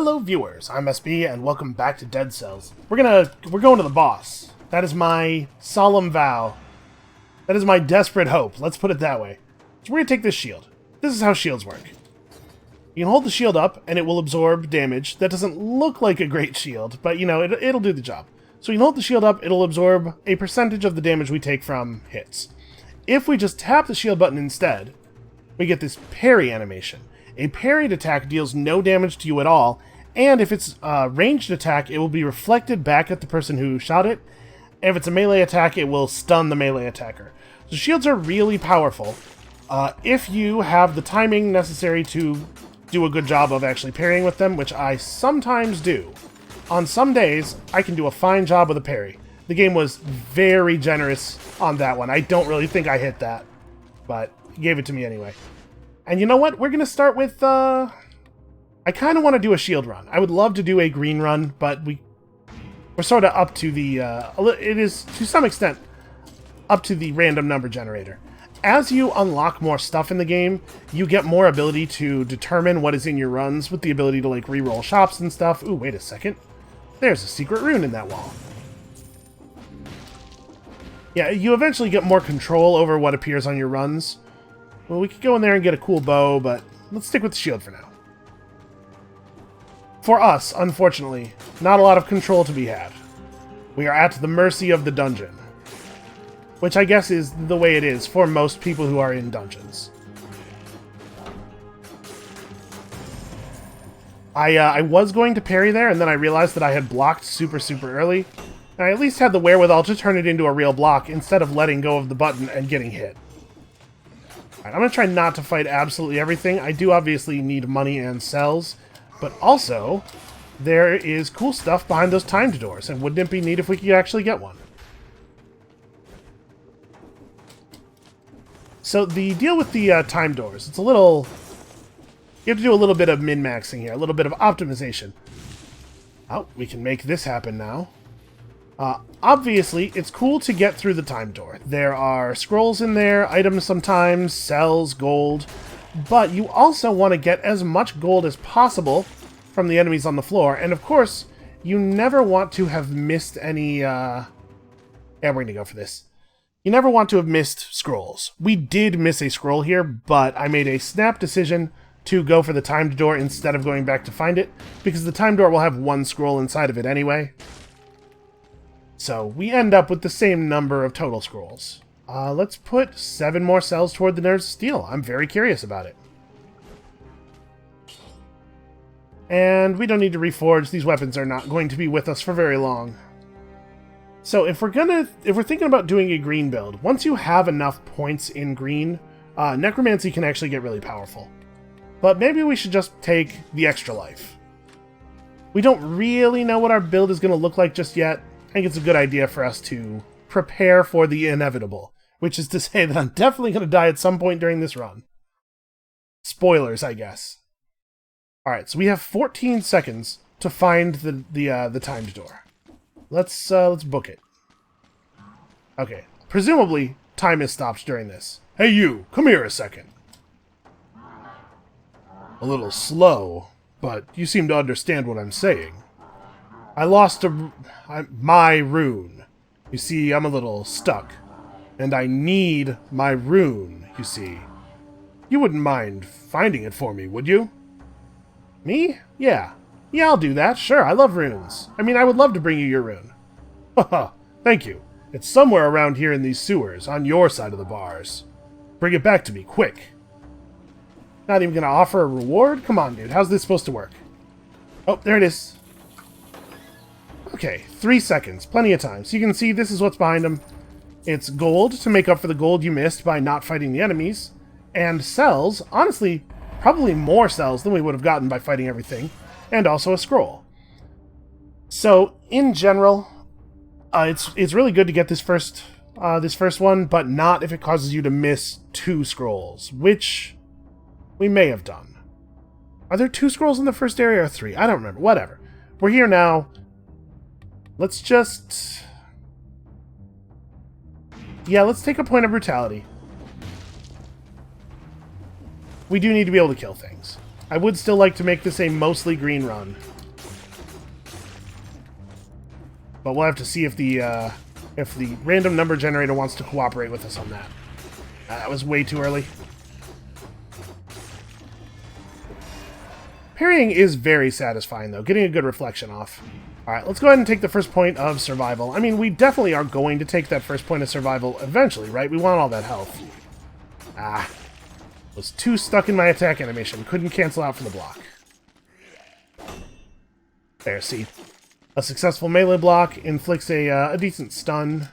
Hello viewers, I'm SB and welcome back to Dead Cells. We're going to the boss. That is my solemn vow. That is my desperate hope, let's put it that way. So we're gonna take this shield. This is how shields work. You can hold the shield up and it will absorb damage. That doesn't look like a great shield, but you know, it'll do the job. So you can hold the shield up, it'll absorb a percentage of the damage we take from hits. If we just tap the shield button instead, we get this parry animation. A parried attack deals no damage to you at all, and if it's a ranged attack, it will be reflected back at the person who shot it. If it's a melee attack, it will stun the melee attacker. So shields are really powerful. If you have the timing necessary to do a good job of actually parrying with them, which I sometimes do. On some days, I can do a fine job with a parry. The game was very generous on that one. I don't really think I hit that, but he gave it to me anyway. And you know what? We're going to start with, I kind of want to do a shield run. I would love to do a green run, but we're sort of up to the, it is, to some extent, up to the random number generator. As you unlock more stuff in the game, you get more ability to determine what is in your runs with the ability to, like, reroll shops and stuff. Ooh, wait a second. There's a secret rune in that wall. Yeah, you eventually get more control over what appears on your runs. Well, we could go in there and get a cool bow, but let's stick with the shield for now. For us, unfortunately, not a lot of control to be had. We are at the mercy of the dungeon. Which I guess is the way it is for most people who are in dungeons. I was going to parry there, and then I realized that I had blocked super early. And I at least had the wherewithal to turn it into a real block instead of letting go of the button and getting hit. Alright, I'm going to try not to fight absolutely everything. I do obviously need money and cells, but also, there is cool stuff behind those timed doors, and wouldn't it be neat if we could actually get one? So the deal with the time doors, it's a little... You have to do a little bit of min-maxing here, a little bit of optimization. Oh, we can make this happen now. Obviously, it's cool to get through the time door. There are scrolls in there, items sometimes, cells, gold, but you also want to get as much gold as possible from the enemies on the floor, and of course, you never want to have missed any, Yeah, we're going to go for this. You never want to have missed scrolls. We did miss a scroll here, but I made a snap decision to go for the timed door instead of going back to find it, because the timed door will have one scroll inside of it anyway. So we end up with the same number of total scrolls. Let's put 7 more cells toward the Nerves of Steel. I'm very curious about it. And we don't need to reforge. These weapons are not going to be with us for very long. So if we're thinking about doing a green build, once you have enough points in green, necromancy can actually get really powerful. But maybe we should just take the extra life. We don't really know what our build is going to look like just yet. I think it's a good idea for us to prepare for the inevitable, which is to say that I'm definitely going to die at some point during this run. Spoilers, I guess. Alright, so we have 14 seconds to find the timed door. Let's book it. Okay, presumably time is stopped during this. Hey you, come here a second. A little slow, but you seem to understand what I'm saying. I lost my rune. You see, I'm a little stuck. And I need my rune, you see. You wouldn't mind finding it for me, would you? Me? Yeah. Yeah, I'll do that. Sure, I love runes. I mean, I would love to bring you your rune. Haha, thank you. It's somewhere around here in these sewers, on your side of the bars. Bring it back to me, quick. Not even gonna offer a reward? Come on, dude. How's this supposed to work? Oh, there it is. Okay, 3 seconds. Plenty of time. So you can see this is what's behind them. It's gold to make up for the gold you missed by not fighting the enemies. And cells. Honestly, probably more cells than we would have gotten by fighting everything. And also a scroll. So, in general, it's really good to get this first one, but not if it causes you to miss 2 scrolls, which we may have done. Are there 2 scrolls in the first area or 3? I don't remember. Whatever. We're here now. Let's just... Yeah, let's take a point of brutality. We do need to be able to kill things. I would still like to make this a mostly green run. But we'll have to see if the random number generator wants to cooperate with us on that. That was way too early. Parrying is very satisfying, though. Getting a good reflection off. Alright, let's go ahead and take the first point of survival. I mean, we definitely are going to take that first point of survival eventually, right? We want all that health. Ah. Was too stuck in my attack animation. Couldn't cancel out for the block. There, see. A successful melee block inflicts a decent stun.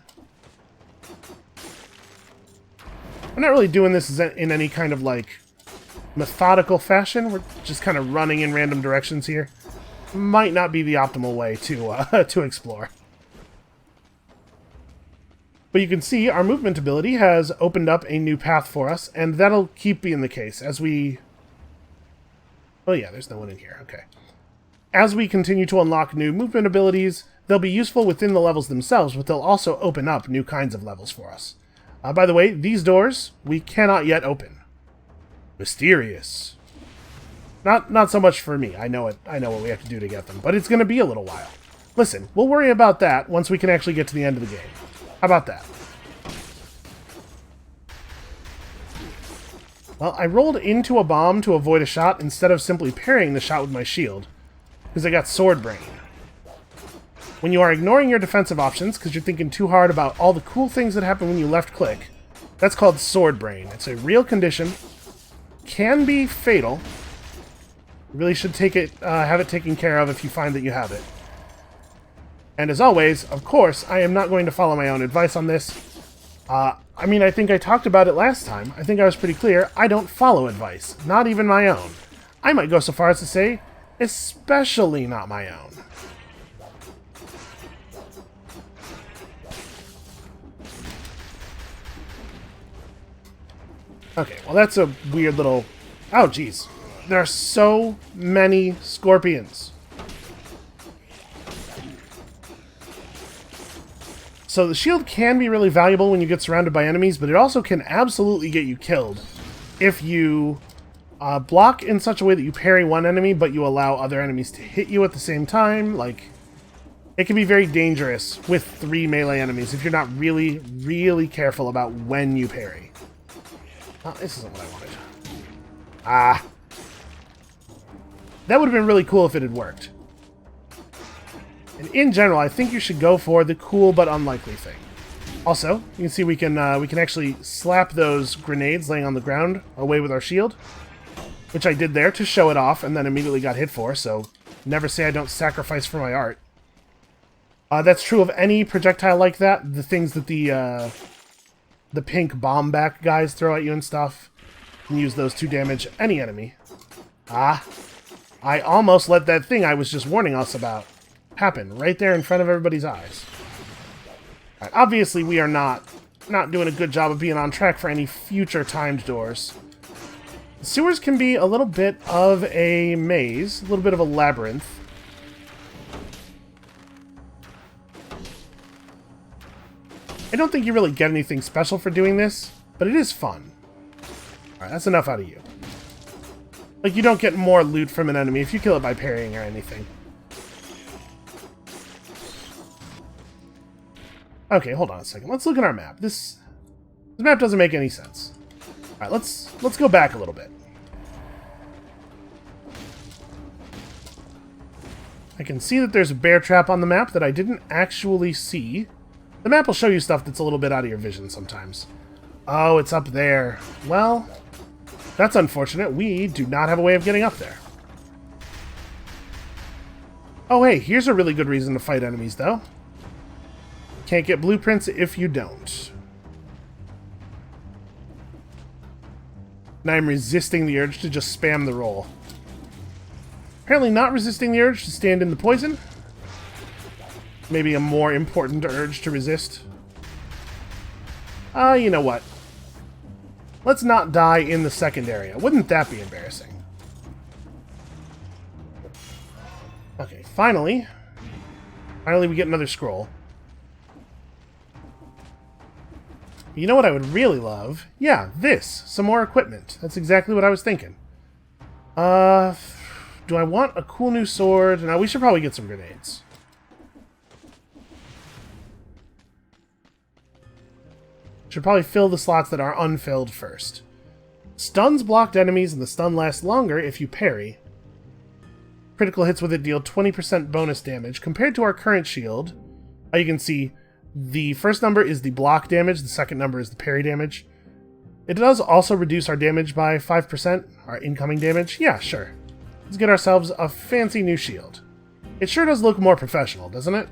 I'm not really doing this in any kind of, like, methodical fashion. We're just kind of running in random directions here. Might not be the optimal way to explore. But you can see our movement ability has opened up a new path for us, and that'll keep being the case as we... Oh yeah, there's no one in here. Okay. As we continue to unlock new movement abilities, they'll be useful within the levels themselves, but they'll also open up new kinds of levels for us. By the way, these doors we cannot yet open. Mysterious. Not so much for me. I know it. I know what we have to do to get them, but it's going to be a little while. Listen, we'll worry about that once we can actually get to the end of the game. How about that? Well, I rolled into a bomb to avoid a shot instead of simply parrying the shot with my shield, because I got sword brain. When you are ignoring your defensive options because you're thinking too hard about all the cool things that happen when you left click, that's called sword brain. It's a real condition. Can be fatal. You really should take it, have it taken care of if you find that you have it. And as always, of course, I am not going to follow my own advice on this. I mean, I think I talked about it last time. I think I was pretty clear. I don't follow advice, not even my own. I might go so far as to say, especially not my own. Okay, well that's a weird little... Oh, jeez. There are so many scorpions. So the shield can be really valuable when you get surrounded by enemies, but it also can absolutely get you killed if you block in such a way that you parry one enemy, but you allow other enemies to hit you at the same time. Like, it can be very dangerous with 3 melee enemies if you're not really, really careful about when you parry. Oh, this isn't what I wanted. Ah. That would have been really cool if it had worked. And in general, I think you should go for the cool but unlikely thing. Also, you can see we can actually slap those grenades laying on the ground away with our shield, which I did there to show it off and then immediately got hit for, so never say I don't sacrifice for my art. That's true of any projectile like that, the things that the pink bomb back guys throw at you and stuff. You can use those to damage any enemy. Ah, I almost let that thing I was just warning us about happen right there in front of everybody's eyes. Right, obviously, we are not doing a good job of being on track for any future timed doors. The sewers can be a little bit of a maze, a little bit of a labyrinth. I don't think you really get anything special for doing this, but it is fun. Alright, that's enough out of you. Like, you don't get more loot from an enemy if you kill it by parrying or anything. Okay, hold on a second. Let's look at our map. This map doesn't make any sense. Alright, let's go back a little bit. I can see that there's a bear trap on the map that I didn't actually see. The map will show you stuff that's a little bit out of your vision sometimes. Oh, it's up there. Well, that's unfortunate. We do not have a way of getting up there. Oh, hey, here's a really good reason to fight enemies, though. Can't get blueprints if you don't. And I'm resisting the urge to just spam the roll. Apparently not resisting the urge to stand in the poison. Maybe a more important urge to resist. You know what? Let's not die in the second area. Wouldn't that be embarrassing? Okay, finally. Finally we get another scroll. You know what I would really love? Yeah, this. Some more equipment. That's exactly what I was thinking. Do I want a cool new sword? Now, we should probably get some grenades. Should probably fill the slots that are unfilled first. Stuns blocked enemies, and the stun lasts longer if you parry. Critical hits with it deal 20% bonus damage. Compared to our current shield, you can see the first number is the block damage, the second number is the parry damage. It does also reduce our damage by 5%, our incoming damage. Yeah, sure. Let's get ourselves a fancy new shield. It sure does look more professional, doesn't it?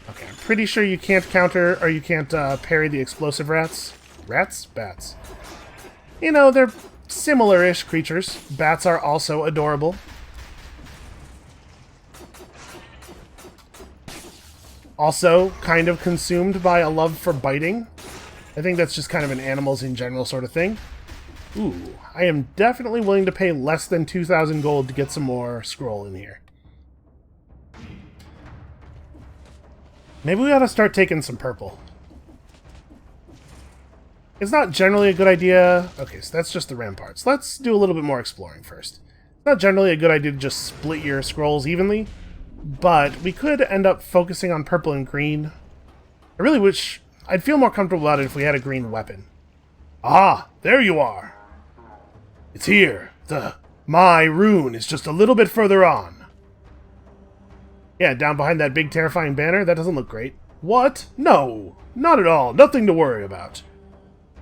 Okay, I'm pretty sure you can't counter, or you can't parry the explosive rats. Rats? Bats. You know, they're similar-ish creatures. Bats are also adorable. Also kind of consumed by a love for biting. I think that's just kind of an animals in general sort of thing. Ooh, I am definitely willing to pay less than 2,000 gold to get some more scroll in here. Maybe we ought to start taking some purple. It's not generally a good idea... Okay, so that's just the ramparts. Let's do a little bit more exploring first. It's not generally a good idea to just split your scrolls evenly, but we could end up focusing on purple and green. I really wish... I'd feel more comfortable about it if we had a green weapon. Ah, there you are! It's here. My rune is just a little bit further on. Yeah, down behind that big terrifying banner? That doesn't look great. What? No, not at all. Nothing to worry about.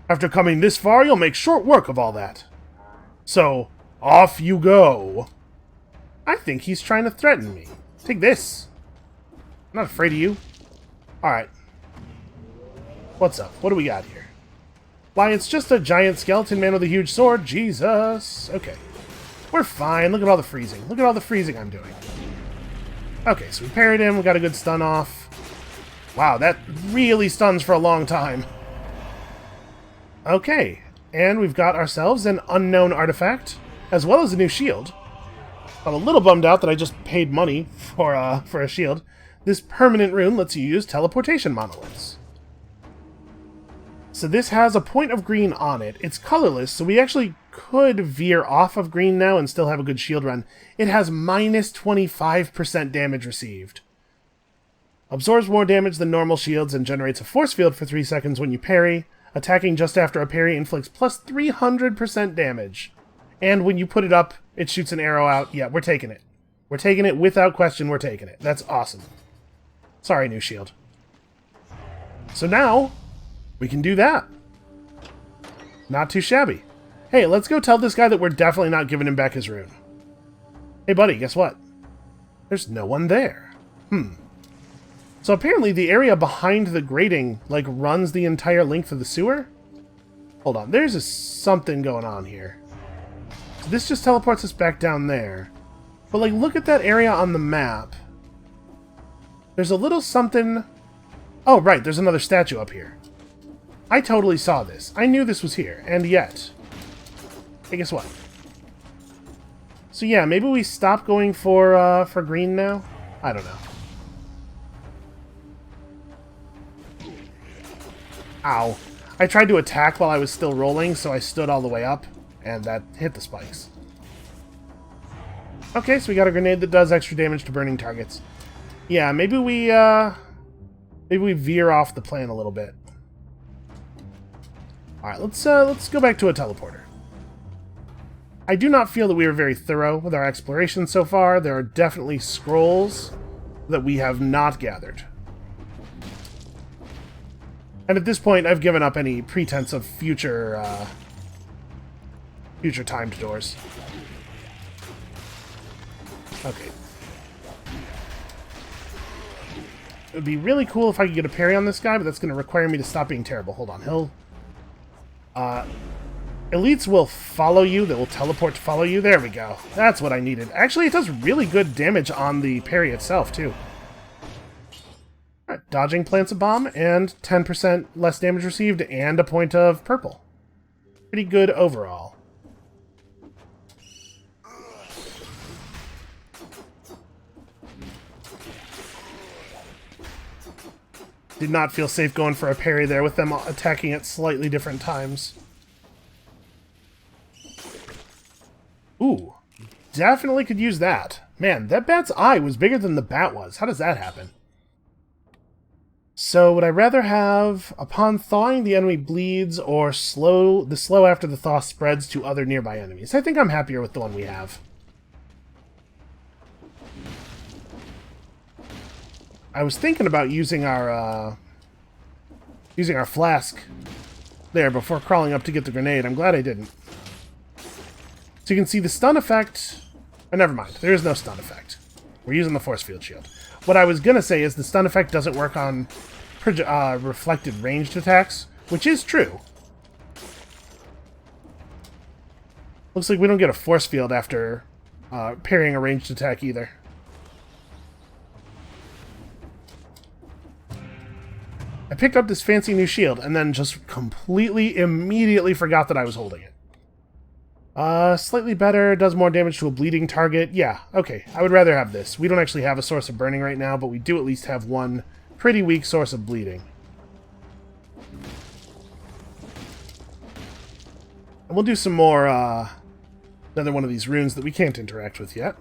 After coming this far, you'll make short work of all that. So, off you go. I think he's trying to threaten me. Take this. I'm not afraid of you. Alright. What's up? What do we got here? Why, it's just a giant skeleton man with a huge sword. Jesus. Okay. We're fine. Look at all the freezing. Look at all the freezing I'm doing. Okay, so we parried him. We got a good stun off. Wow, that really stuns for a long time. Okay, and we've got ourselves an unknown artifact, as well as a new shield. I'm a little bummed out that I just paid money for a shield. This permanent rune lets you use teleportation monoliths. So this has a point of green on it. It's colorless, so we actually could veer off of green now and still have a good shield run. It has minus 25% damage received. Absorbs more damage than normal shields and generates a force field for 3 seconds when you parry. Attacking just after a parry inflicts plus 300% damage. And when you put it up, it shoots an arrow out. Yeah, we're taking it. We're taking it without question, we're taking it. That's awesome. Sorry, new shield. So now, we can do that. Not too shabby. Hey, let's go tell this guy that we're definitely not giving him back his rune. Hey buddy, guess what? There's no one there. So apparently the area behind the grating, like, runs the entire length of the sewer? Hold on, there's something going on here. So this just teleports us back down there. But, like, look at that area on the map. There's a little something... Oh, right, there's another statue up here. I totally saw this. I knew this was here, and yet... Hey, guess what? So yeah, maybe we stop going for green now? I don't know. Ow. I tried to attack while I was still rolling, so I stood all the way up, and that hit the spikes. Okay, so we got a grenade that does extra damage to burning targets. Yeah, maybe we veer off the plan a little bit. Alright, let's go back to a teleporter. I do not feel that we are very thorough with our exploration so far. There are definitely scrolls that we have not gathered. And at this point, I've given up any pretense of future timed doors. Okay. It would be really cool if I could get a parry on this guy, but that's going to require me to stop being terrible. Hold on, elites will follow you. They will teleport to follow you. There we go. That's what I needed. Actually, it does really good damage on the parry itself, too. Alright, dodging plants a bomb, and 10% less damage received, and a point of purple. Pretty good overall. Did not feel safe going for a parry there with them attacking at slightly different times. Ooh, definitely could use that. Man, that bat's eye was bigger than the bat was. How does that happen? So, would I rather have, upon thawing, the enemy bleeds, or the slow after the thaw spreads to other nearby enemies? I think I'm happier with the one we have. I was thinking about using our flask there before crawling up to get the grenade. I'm glad I didn't. So you can see the stun effect... Oh, never mind. There is no stun effect. We're using the force field shield. What I was going to say is the stun effect doesn't work on reflected ranged attacks, which is true. Looks like we don't get a force field after parrying a ranged attack either. I picked up this fancy new shield and then just immediately forgot that I was holding it. Slightly better, does more damage to a bleeding target. Yeah, okay, I would rather have this. We don't actually have a source of burning right now, but we do at least have one pretty weak source of bleeding. And we'll do some more, another one of these runes that we can't interact with yet.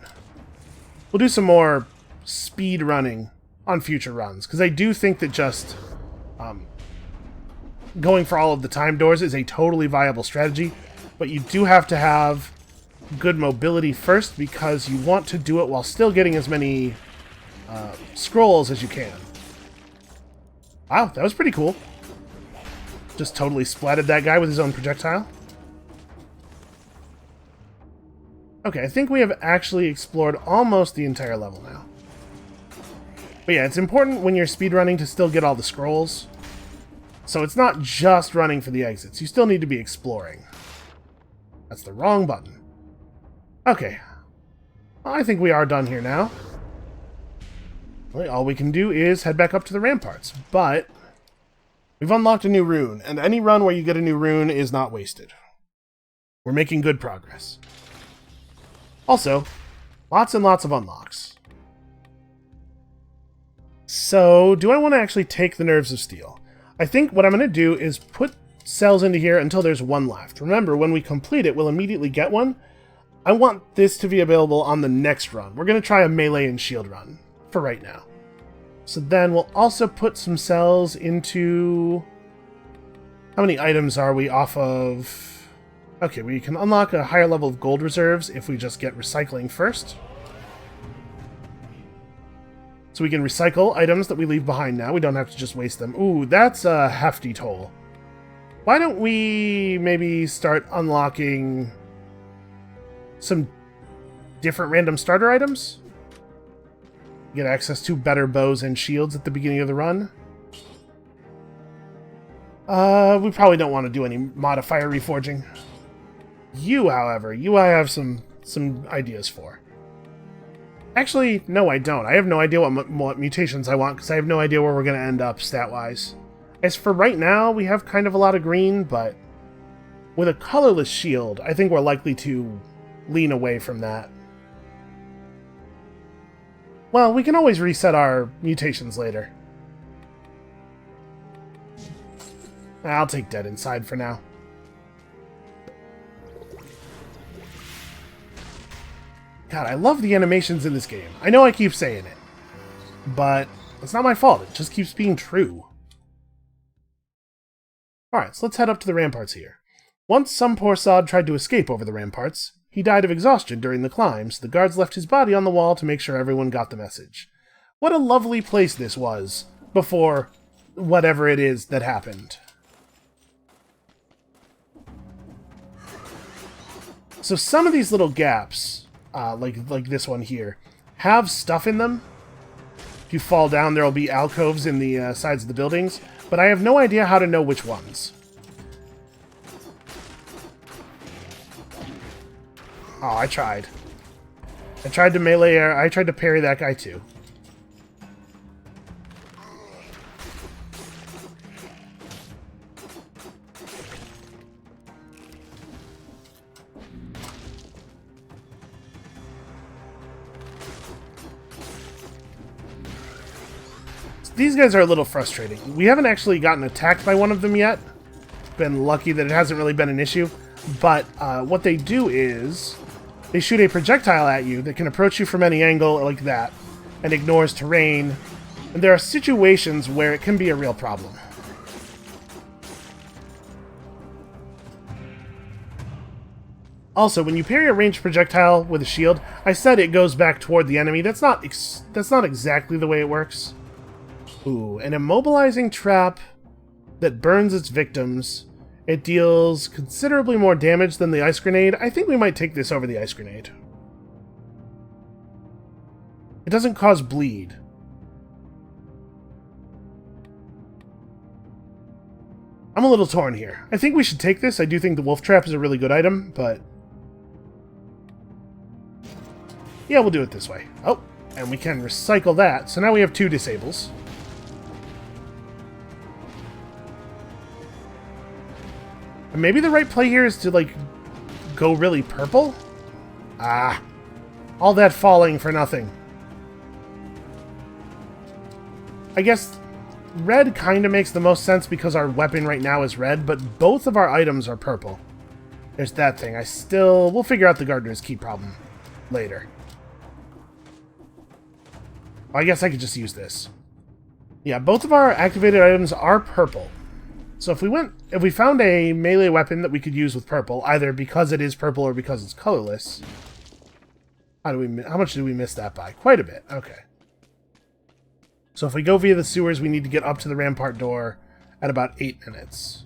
We'll do some more speed running on future runs, because I do think that just going for all of the time doors is a totally viable strategy. But you do have to have good mobility first, because you want to do it while still getting as many scrolls as you can. Wow, that was pretty cool. Just totally splatted that guy with his own projectile. Okay, I think we have actually explored almost the entire level now. But yeah, it's important when you're speedrunning to still get all the scrolls. So it's not just running for the exits. You still need to be exploring. That's the wrong button. Okay. I think we are done here now. All we can do is head back up to the ramparts. But we've unlocked a new rune, and any run where you get a new rune is not wasted. We're making good progress. Also, lots and lots of unlocks. So, do I want to actually take the Nerves of Steel? I think what I'm going to do is put cells into here until there's one left. Remember, when we complete it, we'll immediately get one. I want this to be available on the next run. We're going to try a melee and shield run for right now. So then we'll also put some cells into... How many items are we off of? Okay, we can unlock a higher level of gold reserves if we just get recycling first. So we can recycle items that we leave behind now. We don't have to just waste them. Ooh, that's a hefty toll. Why don't we maybe start unlocking some different random starter items? Get access to better bows and shields at the beginning of the run. We probably don't want to do any modifier reforging. You, however, I have some ideas for. Actually, no, I don't. I have no idea what mutations I want, because I have no idea where we're going to end up stat-wise. As for right now, we have kind of a lot of green, but with a colorless shield, I think we're likely to lean away from that. Well, we can always reset our mutations later. I'll take Dead Inside for now. God, I love the animations in this game. I know I keep saying it, but it's not my fault. It just keeps being true. Alright, so let's head up to the ramparts here. Once some poor sod tried to escape over the ramparts. He died of exhaustion during the climb, so the guards left his body on the wall to make sure everyone got the message. What a lovely place this was before whatever it is that happened. So some of these little gaps, like this one here, have stuff in them. If you fall down, there will be alcoves in the sides of the buildings, but I have no idea how to know which ones. Oh, I tried. I tried to melee air. I tried to parry that guy too. these guys are a little frustrating. We haven't actually gotten attacked by one of them yet. Been lucky that it hasn't really been an issue. But what they do is they shoot a projectile at you that can approach you from any angle like that and ignores terrain. And there are situations where it can be a real problem. Also, when you parry a ranged projectile with a shield, I said it goes back toward the enemy. That's not exactly the way it works. Ooh, an immobilizing trap that burns its victims. It deals considerably more damage than the ice grenade. I think we might take this over the ice grenade. It doesn't cause bleed. I'm a little torn here. I think we should take this. I do think the wolf trap is a really good item, but... yeah, we'll do it this way. Oh, and we can recycle that. So now we have 2 disables. And maybe the right play here is to, like, go really purple? Ah. All that falling for nothing. I guess red kind of makes the most sense because our weapon right now is red, but both of our items are purple. There's that thing. We'll figure out the gardener's key problem later. I guess I could just use this. Yeah, both of our activated items are purple. So if we found a melee weapon that we could use with purple, either because it is purple or because it's colorless. How much did we miss that by? Quite a bit. Okay. So if we go via the sewers, we need to get up to the rampart door at about 8 minutes.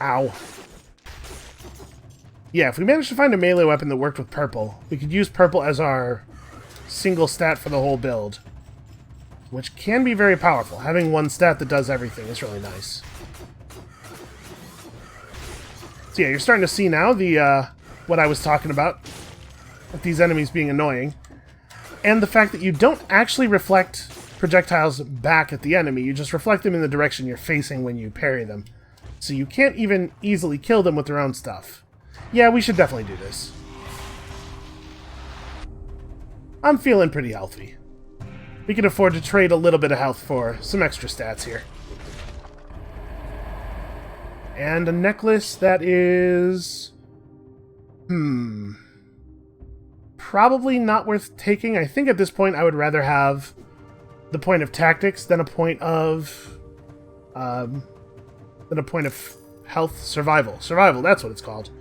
Ow. Yeah, if we managed to find a melee weapon that worked with purple, we could use purple as our single stat for the whole build, which can be very powerful. Having one stat that does everything is really nice. So yeah, you're starting to see now the what I was talking about with these enemies being annoying, and the fact that you don't actually reflect projectiles back at the enemy, you just reflect them in the direction you're facing when you parry them. So you can't even easily kill them with their own stuff. Yeah, we should definitely do this. I'm feeling pretty healthy. We can afford to trade a little bit of health for some extra stats here. And a necklace that is... probably not worth taking. I think at this point I would rather have the point of tactics than a point of... health. Survival. Survival, that's what it's called.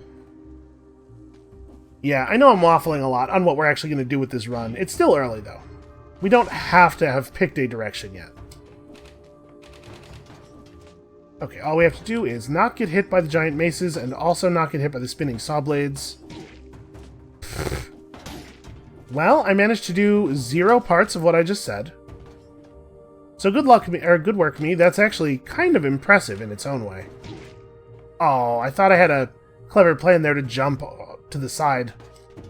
Yeah, I know I'm waffling a lot on what we're actually going to do with this run. It's still early, though. We don't have to have picked a direction yet. Okay, all we have to do is not get hit by the giant maces and also not get hit by the spinning saw blades. Well, I managed to do 0 parts of what I just said. So good luck, or good work, me. That's actually kind of impressive in its own way. Oh, I thought I had a clever plan there to jump to the side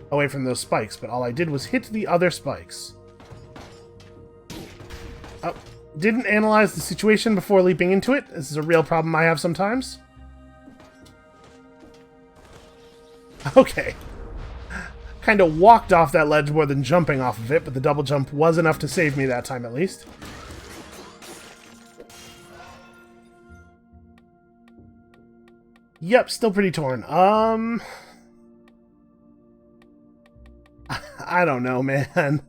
away from those spikes, but all I did was hit the other spikes. Oh, didn't analyze the situation before leaping into it. This is a real problem I have sometimes. Okay. Kind of walked off that ledge more than jumping off of it, but the double jump was enough to save me that time at least. Yep, still pretty torn. I don't know, man.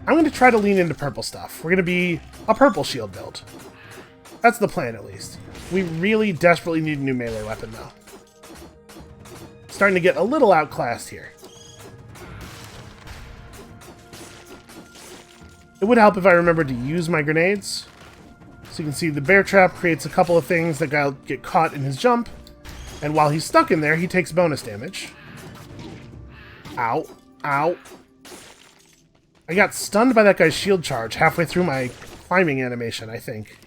I'm going to try to lean into purple stuff. We're going to be a purple shield build. That's the plan, at least. We really desperately need a new melee weapon, though. Starting to get a little outclassed here. It would help if I remembered to use my grenades. So you can see the bear trap creates a couple of things that get caught in his jump. And while he's stuck in there, he takes bonus damage. Ow. Ow. I got stunned by that guy's shield charge halfway through my climbing animation, I think.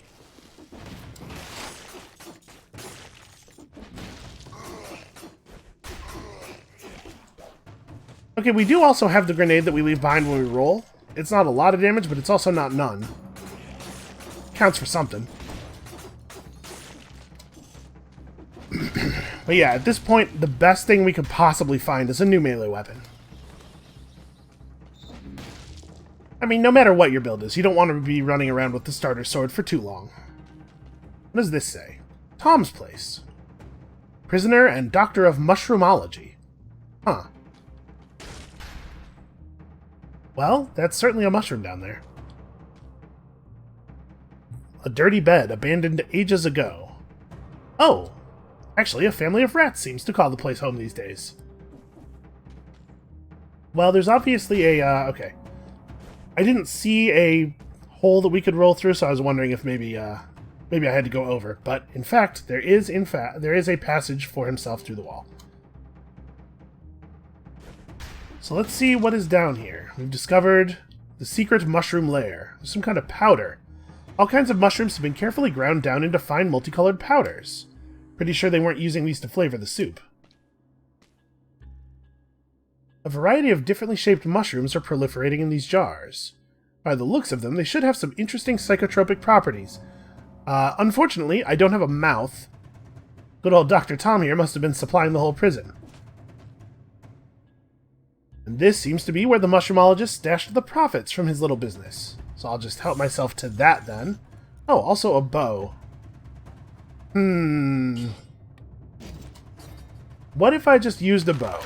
Okay, we do also have the grenade that we leave behind when we roll. It's not a lot of damage, but it's also not none. Counts for something. But yeah, at this point, the best thing we could possibly find is a new melee weapon. I mean, no matter what your build is, you don't want to be running around with the starter sword for too long. What does this say? Tom's place. Prisoner and Doctor of Mushroomology. Huh. Well, that's certainly a mushroom down there. A dirty bed, abandoned ages ago. Oh! Actually, a family of rats seems to call the place home these days. Well, there's obviously a, okay. I didn't see a hole that we could roll through, so I was wondering if maybe I had to go over. But, in fact, there is a passage for himself through the wall. So let's see what is down here. We've discovered the secret mushroom lair. There's some kind of powder. All kinds of mushrooms have been carefully ground down into fine multicolored powders. Pretty sure they weren't using these to flavor the soup. A variety of differently shaped mushrooms are proliferating in these jars. By the looks of them, they should have some interesting psychotropic properties. Unfortunately, I don't have a mouth. Good old Dr. Tom here must have been supplying the whole prison. And this seems to be where the mushroomologist stashed the profits from his little business. So I'll just help myself to that then. Oh, also a bow. What if I just used a bow?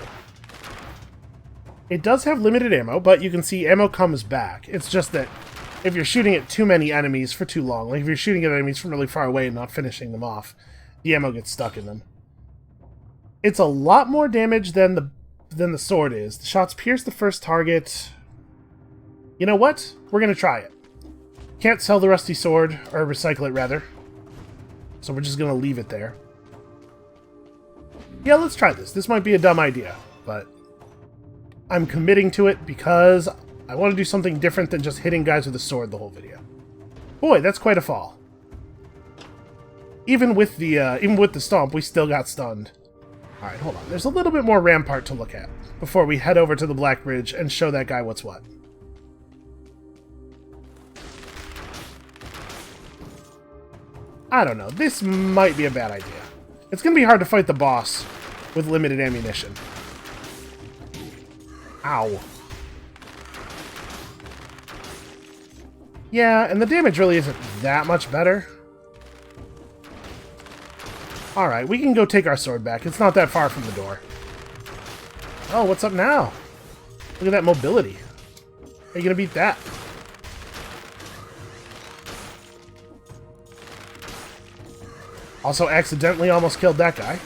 It does have limited ammo, but you can see ammo comes back. It's just that if you're shooting at too many enemies for too long, like if you're shooting at enemies from really far away and not finishing them off, the ammo gets stuck in them. It's a lot more damage than the sword is. The shots pierce the first target. You know what? We're going to try it. Can't sell the rusty sword, or recycle it rather. So we're just going to leave it there. Yeah, let's try this. This might be a dumb idea, but I'm committing to it because I want to do something different than just hitting guys with a sword the whole video. Boy, that's quite a fall. Even with the stomp, we still got stunned. Alright, hold on. There's a little bit more rampart to look at before we head over to the Black Bridge and show that guy what's what. I don't know. This might be a bad idea. It's going to be hard to fight the boss with limited ammunition. Ow. Yeah, and the damage really isn't that much better. Alright, we can go take our sword back. It's not that far from the door. Oh, what's up now? Look at that mobility. How are you gonna beat that? Also accidentally almost killed that guy.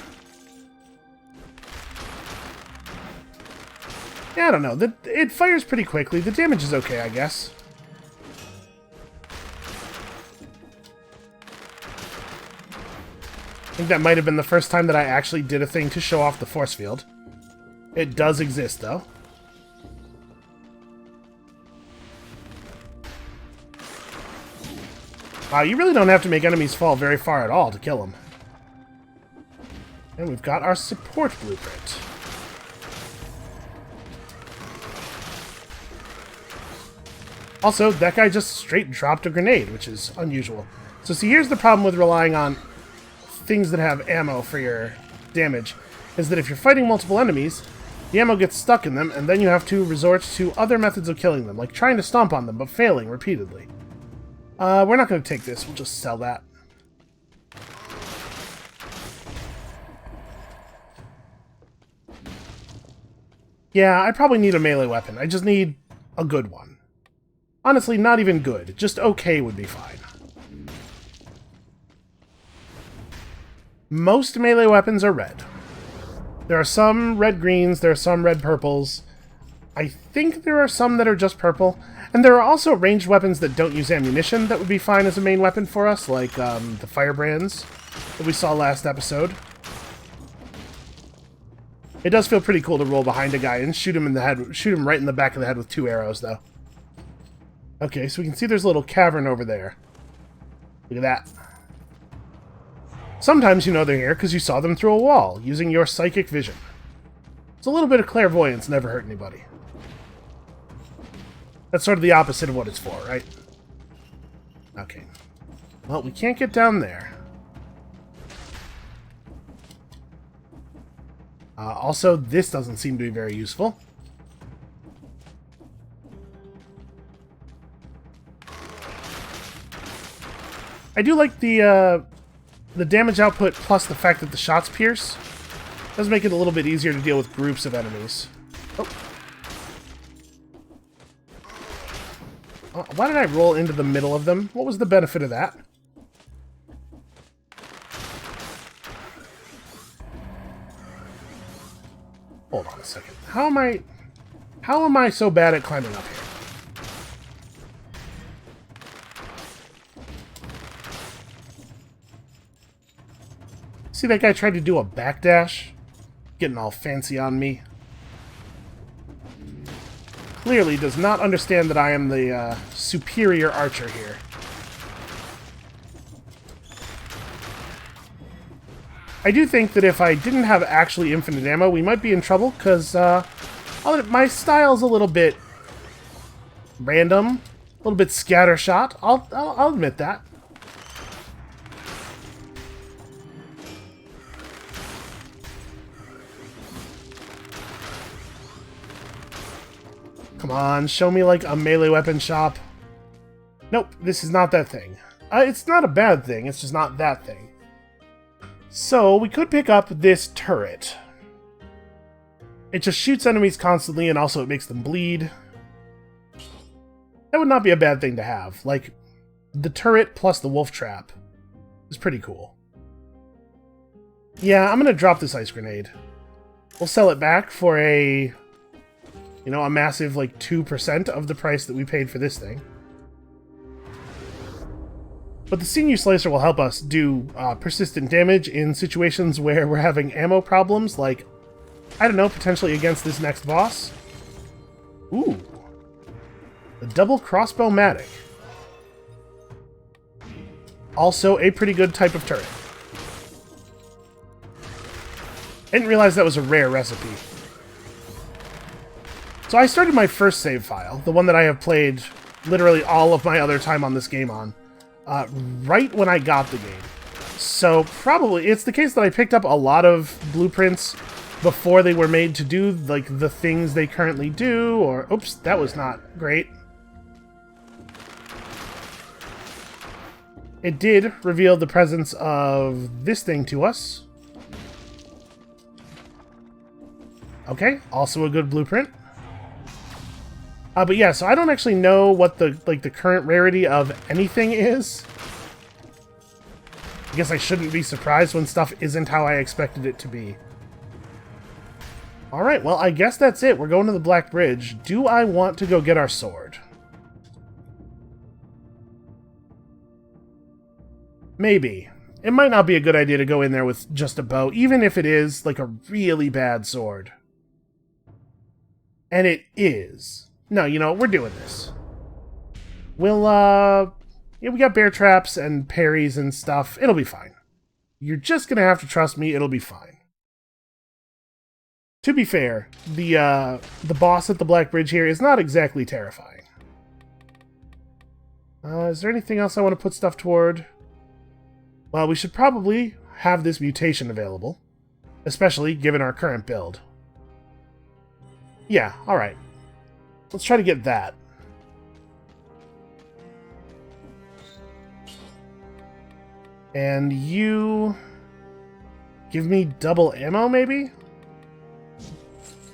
Yeah, I don't know. It fires pretty quickly. The damage is okay, I guess. I think that might have been the first time that I actually did a thing to show off the force field. It does exist, though. Wow, you really don't have to make enemies fall very far at all to kill them. And we've got our support blueprint. Also, that guy just straight dropped a grenade, which is unusual. So see, here's the problem with relying on things that have ammo for your damage, is that if you're fighting multiple enemies, the ammo gets stuck in them, and then you have to resort to other methods of killing them, like trying to stomp on them, but failing repeatedly. We're not going to take this, we'll just sell that. Yeah, I probably need a melee weapon. I just need a good one. Honestly, not even good. Just okay would be fine. Most melee weapons are red. There are some red-greens, there are some red-purples. I think there are some that are just purple. And there are also ranged weapons that don't use ammunition that would be fine as a main weapon for us, like the firebrands that we saw last episode. It does feel pretty cool to roll behind a guy and shoot him in the head, shoot him right in the back of the head with 2 arrows, though. Okay, so we can see there's a little cavern over there. Look at that. Sometimes you know they're here because you saw them through a wall, using your psychic vision. It's a little bit of clairvoyance never hurt anybody. That's sort of the opposite of what it's for, right? Okay. Well, we can't get down there. Also, this doesn't seem to be very useful. I do like the damage output plus the fact that the shots pierce. Does make it a little bit easier to deal with groups of enemies. Oh. Why did I roll into the middle of them? What was the benefit of that? Hold on a second. How am I so bad at climbing up here? See that guy tried to do a backdash? Getting all fancy on me. Clearly does not understand that I am the superior archer here. I do think that if I didn't have actually infinite ammo, we might be in trouble, because my style's a little bit random, a little bit scattershot. I'll admit that. Come on, show me like a melee weapon shop. Nope, this is not that thing. It's not a bad thing, it's just not that thing. So, we could pick up this turret. It just shoots enemies constantly, and also it makes them bleed. That would not be a bad thing to have. Like, the turret plus the wolf trap is pretty cool. Yeah, I'm gonna drop this ice grenade. We'll sell it back for a... you know, a massive, like, 2% of the price that we paid for this thing. But the Sinew Slicer will help us do persistent damage in situations where we're having ammo problems, like, I don't know, potentially against this next boss. Ooh. The double crossbow-matic. Also a pretty good type of turret. I didn't realize that was a rare recipe. So I started my first save file, the one that I have played literally all of my other time on this game on, right when I got the game. So probably, it's the case that I picked up a lot of blueprints before they were made to do, like, the things they currently do, or, oops, that was not great. It did reveal the presence of this thing to us. Okay, also a good blueprint. But yeah, so I don't actually know what the current rarity of anything is. I guess I shouldn't be surprised when stuff isn't how I expected it to be. Alright, well, I guess that's it. We're going to the Black Bridge. Do I want to go get our sword? Maybe. It might not be a good idea to go in there with just a bow, even if it is, like, a really bad sword. And it is. No, you know, we're doing this. We'll, yeah, we got bear traps and parries and stuff. It'll be fine. You're just gonna have to trust me, it'll be fine. To be fair, the boss at the Black Bridge here is not exactly terrifying. Is there anything else I want to put stuff toward? Well, we should probably have this mutation available. Especially given our current build. Yeah, alright. Let's try to get that. And you... give me double ammo, maybe?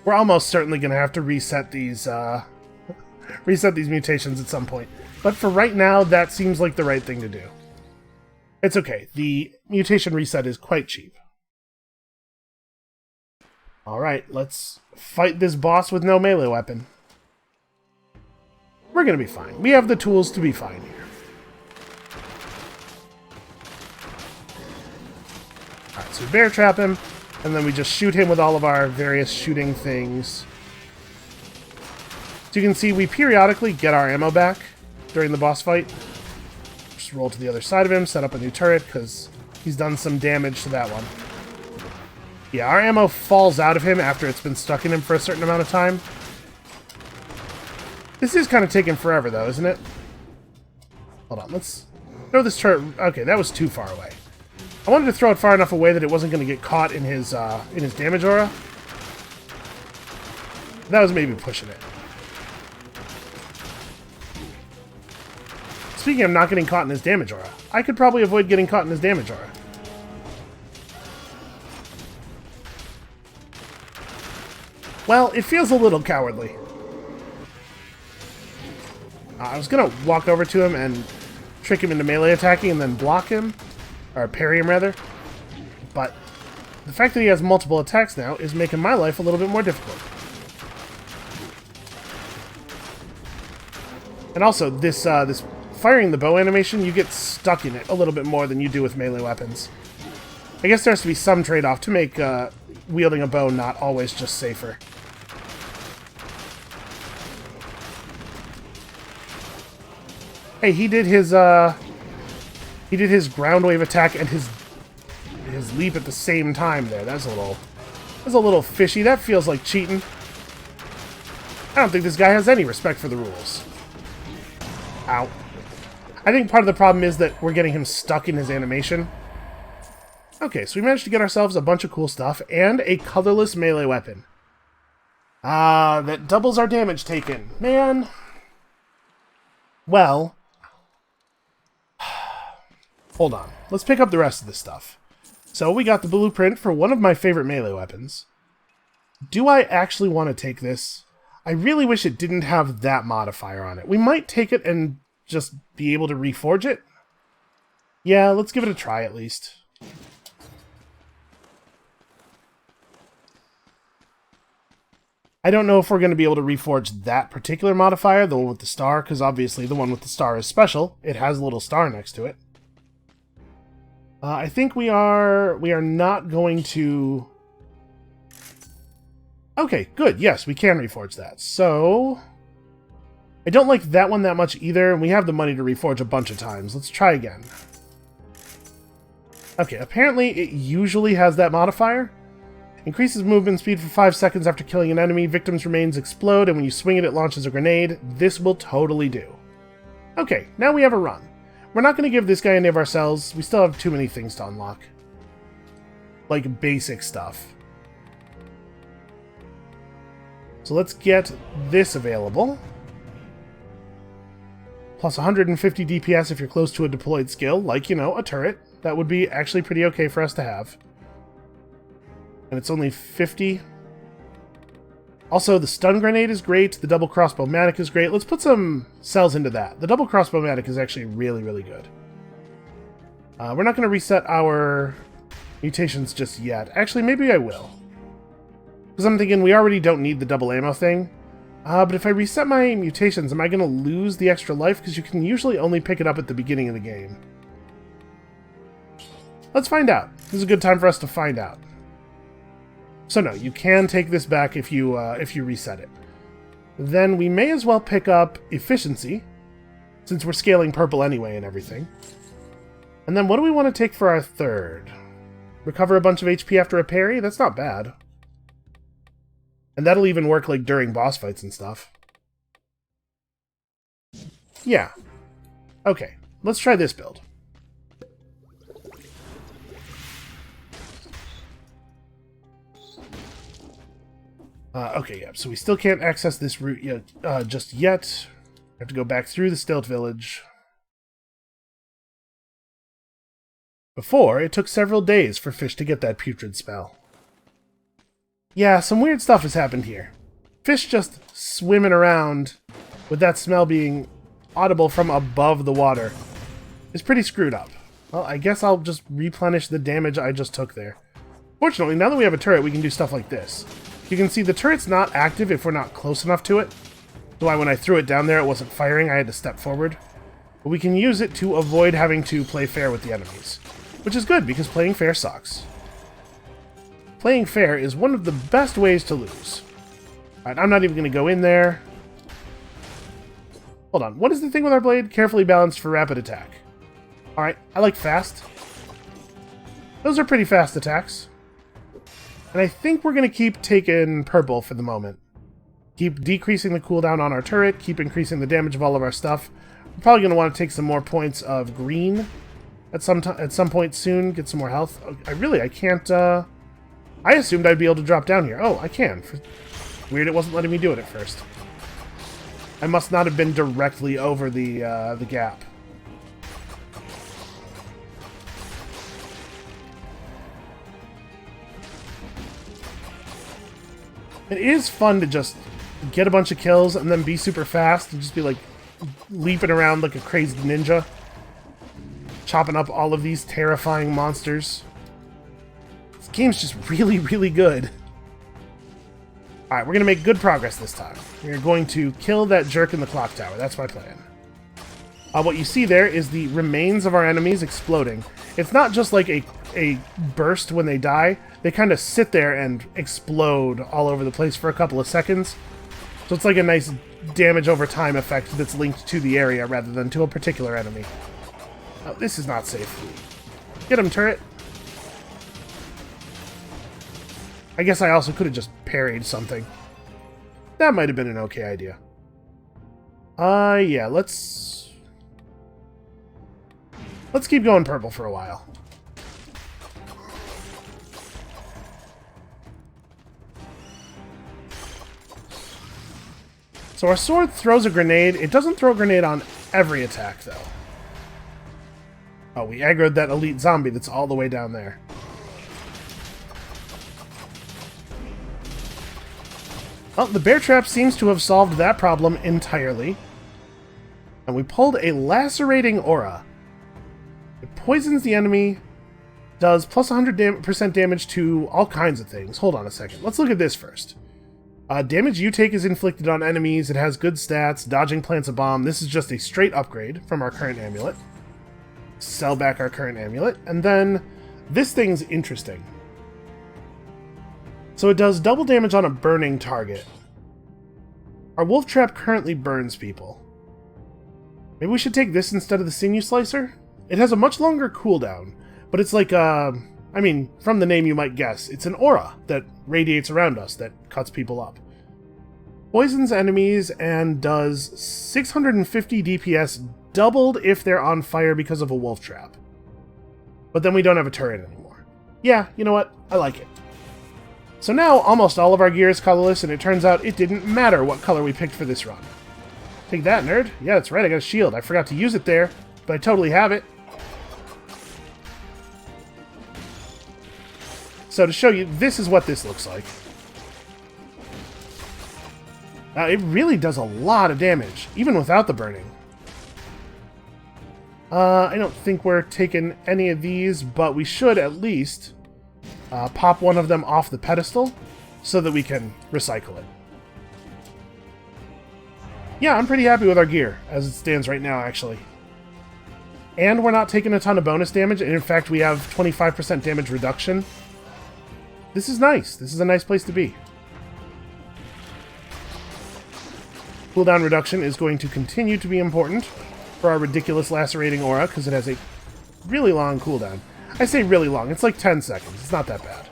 We're almost certainly going to have to reset these, reset these mutations at some point. But for right now, that seems like the right thing to do. It's okay. The mutation reset is quite cheap. Alright, let's fight this boss with no melee weapon. We're going to be fine. We have the tools to be fine here. Alright, so we bear trap him, and then we just shoot him with all of our various shooting things. So you can see we periodically get our ammo back during the boss fight. Just roll to the other side of him, set up a new turret, because he's done some damage to that one. Yeah, our ammo falls out of him after it's been stuck in him for a certain amount of time. This is kind of taking forever, though, isn't it? Hold on, let's throw this turret... Okay, that was too far away. I wanted to throw it far enough away that it wasn't going to get caught in his damage aura. That was maybe pushing it. speaking of not getting caught in his damage aura, I could probably avoid getting caught in his damage aura. Well, it feels a little cowardly. I was gonna walk over to him and trick him into melee attacking and then block him, or parry him rather, but the fact that he has multiple attacks now is making my life a little bit more difficult. And also, this firing the bow animation, you get stuck in it a little bit more than you do with melee weapons. I guess there has to be some trade-off to make wielding a bow not always just safer. Hey, he did his ground wave attack and his leap at the same time there. That's a little fishy. That feels like cheating. I don't think this guy has any respect for the rules. Ow. I think part of the problem is that we're getting him stuck in his animation. Okay, so we managed to get ourselves a bunch of cool stuff and a colorless melee weapon. Ah, that doubles our damage taken. Man. Well. Hold on. Let's pick up the rest of this stuff. So we got the blueprint for one of my favorite melee weapons. Do I actually want to take this? I really wish it didn't have that modifier on it. We might take it and just be able to reforge it. Yeah, let's give it a try at least. I don't know if we're going to be able to reforge that particular modifier, the one with the star, because obviously the one with the star is special. It has a little star next to it. I think we are not going to... Okay, good. Yes, we can reforge that. So, I don't like that one that much either, and we have the money to reforge a bunch of times. Let's try again. Okay, apparently it usually has that modifier. Increases movement speed for 5 seconds after killing an enemy. Victim's remains explode, and when you swing it, it launches a grenade. This will totally do. Okay, now we have a run. We're not going to give this guy any of our cells. We still have too many things to unlock. Like basic stuff. So let's get this available. Plus 150 DPS if you're close to a deployed skill, like, you know, a turret. That would be actually pretty okay for us to have. And it's only 50. Also, the stun grenade is great. The double crossbow-matic is great. Let's put some cells into that. The double crossbow-matic is actually really, really good. We're not going to reset our mutations just yet. Actually, maybe I will. Because I'm thinking we already don't need the double ammo thing. But if I reset my mutations, am I going to lose the extra life? Because you can usually only pick it up at the beginning of the game. Let's find out. This is a good time for us to find out. So no, you can take this back if you reset it. Then we may as well pick up efficiency, since we're scaling purple anyway and everything. And then what do we want to take for our third? Recover a bunch of HP after a parry? That's not bad. And that'll even work like during boss fights and stuff. Yeah. Okay, let's try this build. Okay, yeah, so we still can't access this route yet, just yet. We have to go back through the Stilt village. Before, it took several days for fish to get that putrid spell. Yeah, some weird stuff has happened here. Fish just swimming around with that smell being audible from above the water is pretty screwed up. Well, I guess I'll just replenish the damage I just took there. Fortunately, now that we have a turret, we can do stuff like this. You can see the turret's not active if we're not close enough to it. That's why when I threw it down there, it wasn't firing. I had to step forward. But we can use it to avoid having to play fair with the enemies. Which is good, because playing fair sucks. Playing fair is one of the best ways to lose. Alright, I'm not even going to go in there. Hold on, what is the thing with our blade? Carefully balanced for rapid attack. Alright, I like fast. Those are pretty fast attacks. And I think we're going to keep taking purple for the moment. Keep decreasing the cooldown on our turret, keep increasing the damage of all of our stuff. We're probably going to want to take some more points of green at some point soon, get some more health. I can't, I assumed I'd be able to drop down here. Oh, I can. Weird, it wasn't letting me do it at first. I must not have been directly over the gap. It is fun to just get a bunch of kills and then be super fast and just be like leaping around like a crazy ninja, chopping up all of these terrifying monsters. This game's just really, really good. Alright, we're going to make good progress this time. We're going to kill that jerk in the clock tower. That's my plan. What you see there is the remains of our enemies exploding. It's not just like a burst when they die. They kind of sit there and explode all over the place for a couple of seconds. So it's like a nice damage over time effect that's linked to the area rather than to a particular enemy. Oh, this is not safe. Get him, turret. I guess I also could have just parried something. That might have been an okay idea. Yeah, let's keep going purple for a while. So our sword throws a grenade. It doesn't throw a grenade on every attack, though. Oh, we aggroed that elite zombie that's all the way down there. Well, the bear trap seems to have solved that problem entirely. And we pulled a lacerating aura. It poisons the enemy, does plus 100% damage to all kinds of things. Hold on a second. Let's look at this first. Damage you take is inflicted on enemies. It has good stats. Dodging plants a bomb. This is just a straight upgrade from our current amulet. Sell back our current amulet. And then this thing's interesting. So it does double damage on a burning target. Our wolf trap currently burns people. Maybe we should take this instead of the sinew slicer? It has a much longer cooldown, but it's like I mean, from the name you might guess, it's an aura that radiates around us that cuts people up. Poisons enemies and does 650 DPS doubled if they're on fire because of a wolf trap. But then we don't have a turret anymore. Yeah, you know what? I like it. So now almost all of our gear is colorless, and it turns out it didn't matter what color we picked for this run. Take that, nerd. Yeah, that's right, I got a shield. I forgot to use it there, but I totally have it. So to show you, this is what this looks like. It really does a lot of damage, even without the burning. I don't think we're taking any of these, but we should at least pop one of them off the pedestal so that we can recycle it. Yeah, I'm pretty happy with our gear as it stands right now, actually. And we're not taking a ton of bonus damage, and in fact we have 25% damage reduction. This is nice. This is a nice place to be. Cooldown reduction is going to continue to be important for our ridiculous lacerating aura, because it has a really long cooldown. I say really long. It's like 10 seconds. It's not that bad.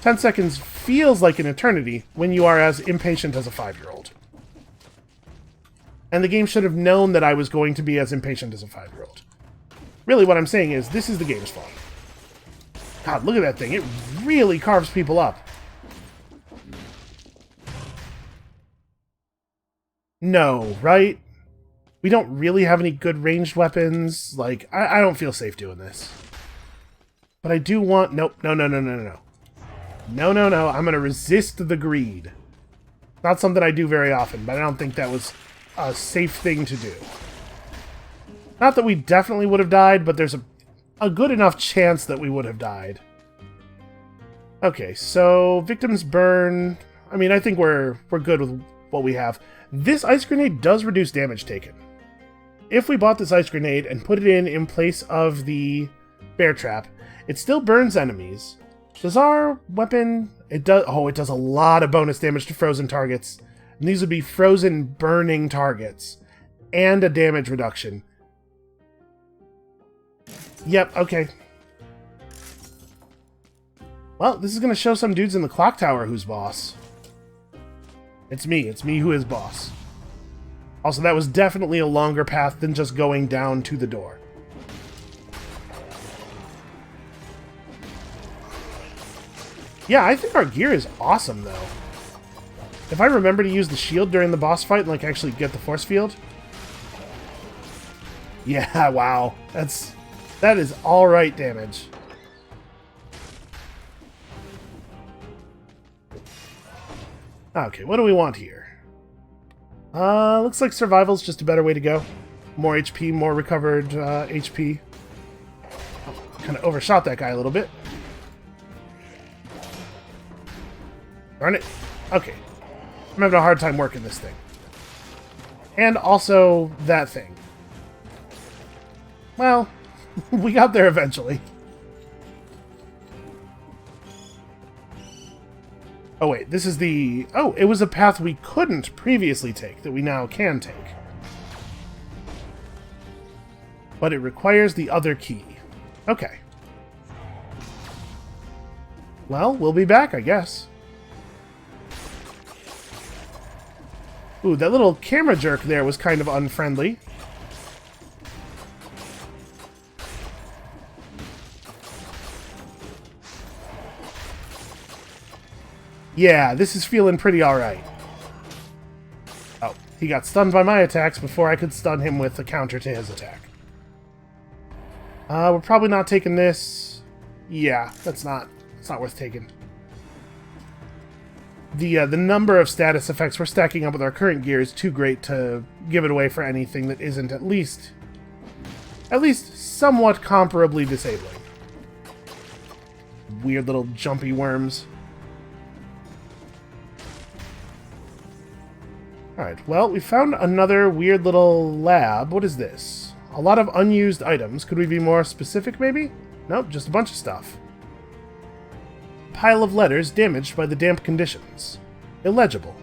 10 seconds feels like an eternity when you are as impatient as a 5-year-old. And the game should have known that I was going to be as impatient as a 5-year-old. Really, what I'm saying is, this is the game's fault. God, look at that thing. It really carves people up. No, right? We don't really have any good ranged weapons. Like, I don't feel safe doing this. But I do want... Nope. No. No. I'm going to resist the greed. Not something I do very often, but I don't think that was a safe thing to do. Not that we definitely would have died, but there's a good enough chance that we would have died. Okay, so victims burn. I mean, I think we're good with what we have. This ice grenade does reduce damage taken. If we bought this ice grenade and put it in place of the bear trap, it still burns enemies. Does our weapon... It does a lot of bonus damage to frozen targets. And these would be frozen burning targets. And a damage reduction. Yep, okay. Well, this is going to show some dudes in the clock tower who's boss. It's me who is boss. Also, that was definitely a longer path than just going down to the door. Yeah, I think our gear is awesome, though. If I remember to use the shield during the boss fight and, like, actually get the force field... Yeah, wow. That is alright damage. Okay, what do we want here? Looks like survival's just a better way to go. More HP, more recovered HP. Oh, kind of overshot that guy a little bit. Darn it. Okay. I'm having a hard time working this thing. And also that thing. Well, we got there eventually. Oh wait, this is the... Oh, it was a path we couldn't previously take that we now can take. But it requires the other key. Okay. Well, we'll be back, I guess. Ooh, that little camera jerk there was kind of unfriendly. Yeah, this is feeling pretty alright. Oh, he got stunned by my attacks before I could stun him with a counter to his attack. We're probably not taking this. Yeah, it's not worth taking. The number of status effects we're stacking up with our current gear is too great to give it away for anything that isn't at least somewhat comparably disabling. Weird little jumpy worms. Alright, well, we found another weird little lab. What is this? A lot of unused items. Could we be more specific, maybe? Nope, just a bunch of stuff. Pile of letters damaged by the damp conditions. Illegible.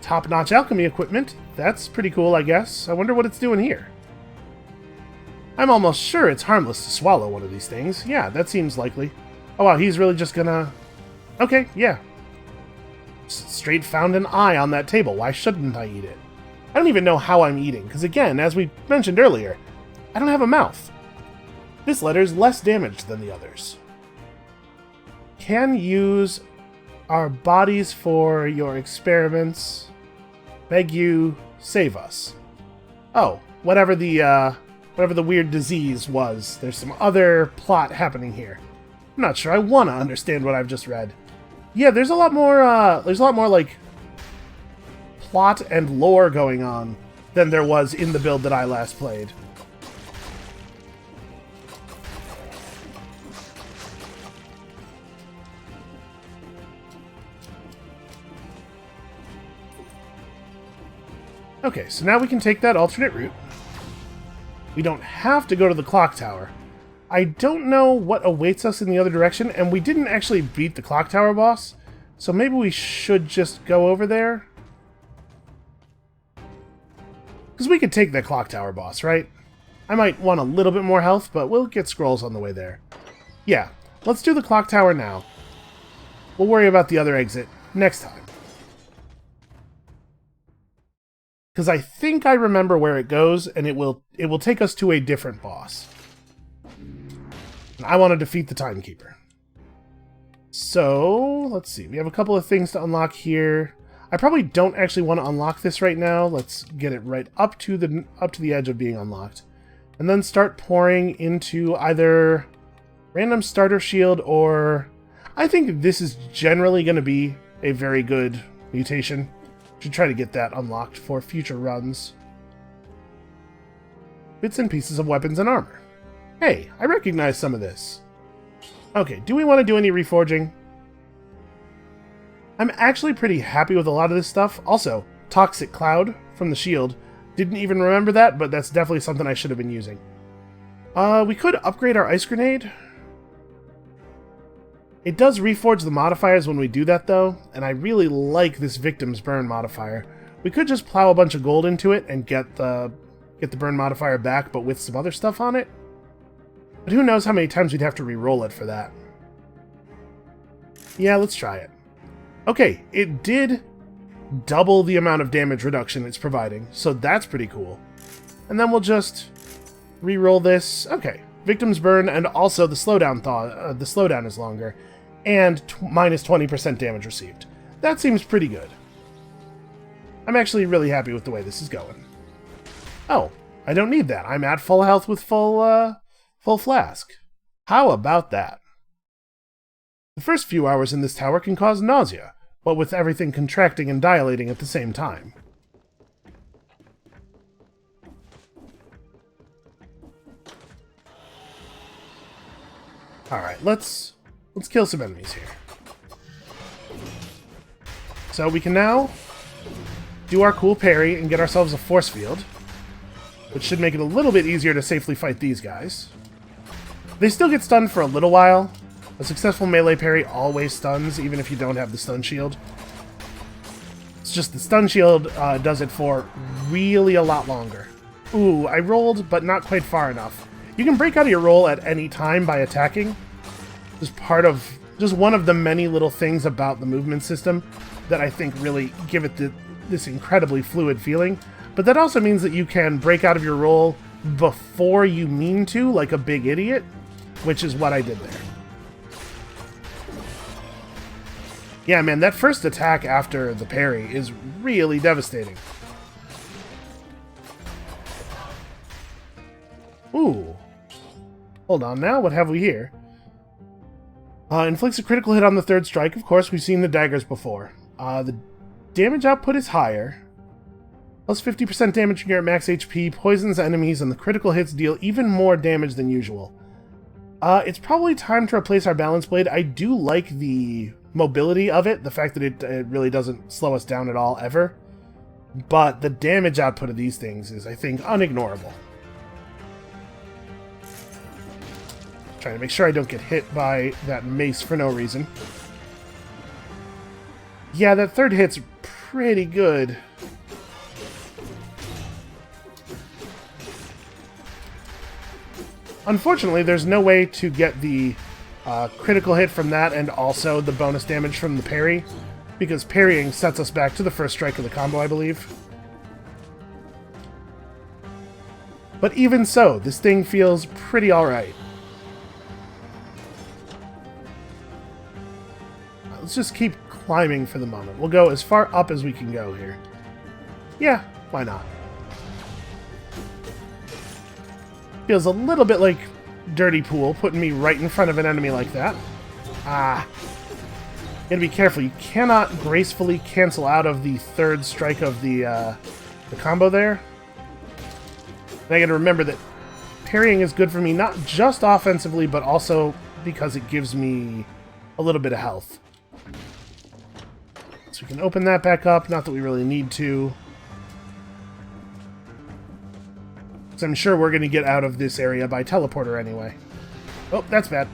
Top-notch alchemy equipment. That's pretty cool, I guess. I wonder what it's doing here. I'm almost sure it's harmless to swallow one of these things. Yeah, that seems likely. Oh wow, he's really just gonna... Okay, yeah. Straight found an eye on that table. Why shouldn't I eat it? I don't even know how I'm eating, because again, as we mentioned earlier, I don't have a mouth. This letter's less damaged than the others. Can use our bodies for your experiments. Beg you, save us. Oh, whatever the weird disease was, there's some other plot happening here. I'm not sure I want to understand what I've just read. Yeah, there's a lot more like plot and lore going on than there was in the build that I last played. Okay, so now we can take that alternate route. We don't have to go to the clock tower. I don't know what awaits us in the other direction, and we didn't actually beat the clock tower boss, so maybe we should just go over there. Because we could take the clock tower boss, right? I might want a little bit more health, but we'll get scrolls on the way there. Yeah, let's do the clock tower now. We'll worry about the other exit next time. Because I think I remember where it goes, and it will take us to a different boss. And I want to defeat the Timekeeper. So, let's see. We have a couple of things to unlock here. I probably don't actually want to unlock this right now. Let's get it right up to the edge of being unlocked. And then start pouring into either random starter shield or... I think this is generally going to be a very good mutation. Should try to get that unlocked for future runs. Bits and pieces of weapons and armor. Hey, I recognize some of this. Okay, do we want to do any reforging? I'm actually pretty happy with a lot of this stuff. Also, Toxic Cloud from the shield. Didn't even remember that, but that's definitely something I should have been using. We could upgrade our ice grenade. It does reforge the modifiers when we do that, though, and I really like this Victim's Burn modifier. We could just plow a bunch of gold into it and get the burn modifier back, but with some other stuff on it. But who knows how many times we'd have to re-roll it for that. Yeah, let's try it. Okay, it did double the amount of damage reduction it's providing, so that's pretty cool. And then we'll just re-roll this. Okay, Victim's Burn, and also the slowdown the slowdown is longer, and minus 20% damage received. That seems pretty good. I'm actually really happy with the way this is going. Oh, I don't need that. I'm at full health with full flask. How about that? The first few hours in this tower can cause nausea, what with everything contracting and dilating at the same time. Alright, let's kill some enemies here. So we can now do our cool parry and get ourselves a force field, which should make it a little bit easier to safely fight these guys. They still get stunned for a little while. A successful melee parry always stuns, even if you don't have the stun shield. It's just the stun shield does it for really a lot longer. Ooh, I rolled, but not quite far enough. You can break out of your roll at any time by attacking. Just one of the many little things about the movement system that I think really give it this incredibly fluid feeling. But that also means that you can break out of your roll before you mean to, like a big idiot, which is what I did there. Yeah, man, that first attack after the parry is really devastating. Ooh. Hold on now, what have we here? Inflicts a critical hit on the third strike. Of course, we've seen the daggers before. The damage output is higher. Plus 50% damage when you're at max HP, poisons enemies, and the critical hits deal even more damage than usual. It's probably time to replace our balance blade. I do like the mobility of it, the fact that it really doesn't slow us down at all, ever. But the damage output of these things is, I think, unignorable. Trying to make sure I don't get hit by that mace for no reason. Yeah, that third hit's pretty good. Unfortunately, there's no way to get the critical hit from that and also the bonus damage from the parry, because parrying sets us back to the first strike of the combo, I believe. But even so, this thing feels pretty alright. Let's just keep climbing for the moment. We'll go as far up as we can go here. Yeah, why not? Feels a little bit like Dirty Pool, putting me right in front of an enemy like that. Ah. Gotta be careful. You cannot gracefully cancel out of the third strike of the combo there. And I gotta remember that parrying is good for me, not just offensively, but also because it gives me a little bit of health. So we can open that back up, not that we really need to. Because I'm sure we're going to get out of this area by teleporter anyway. Oh, that's bad.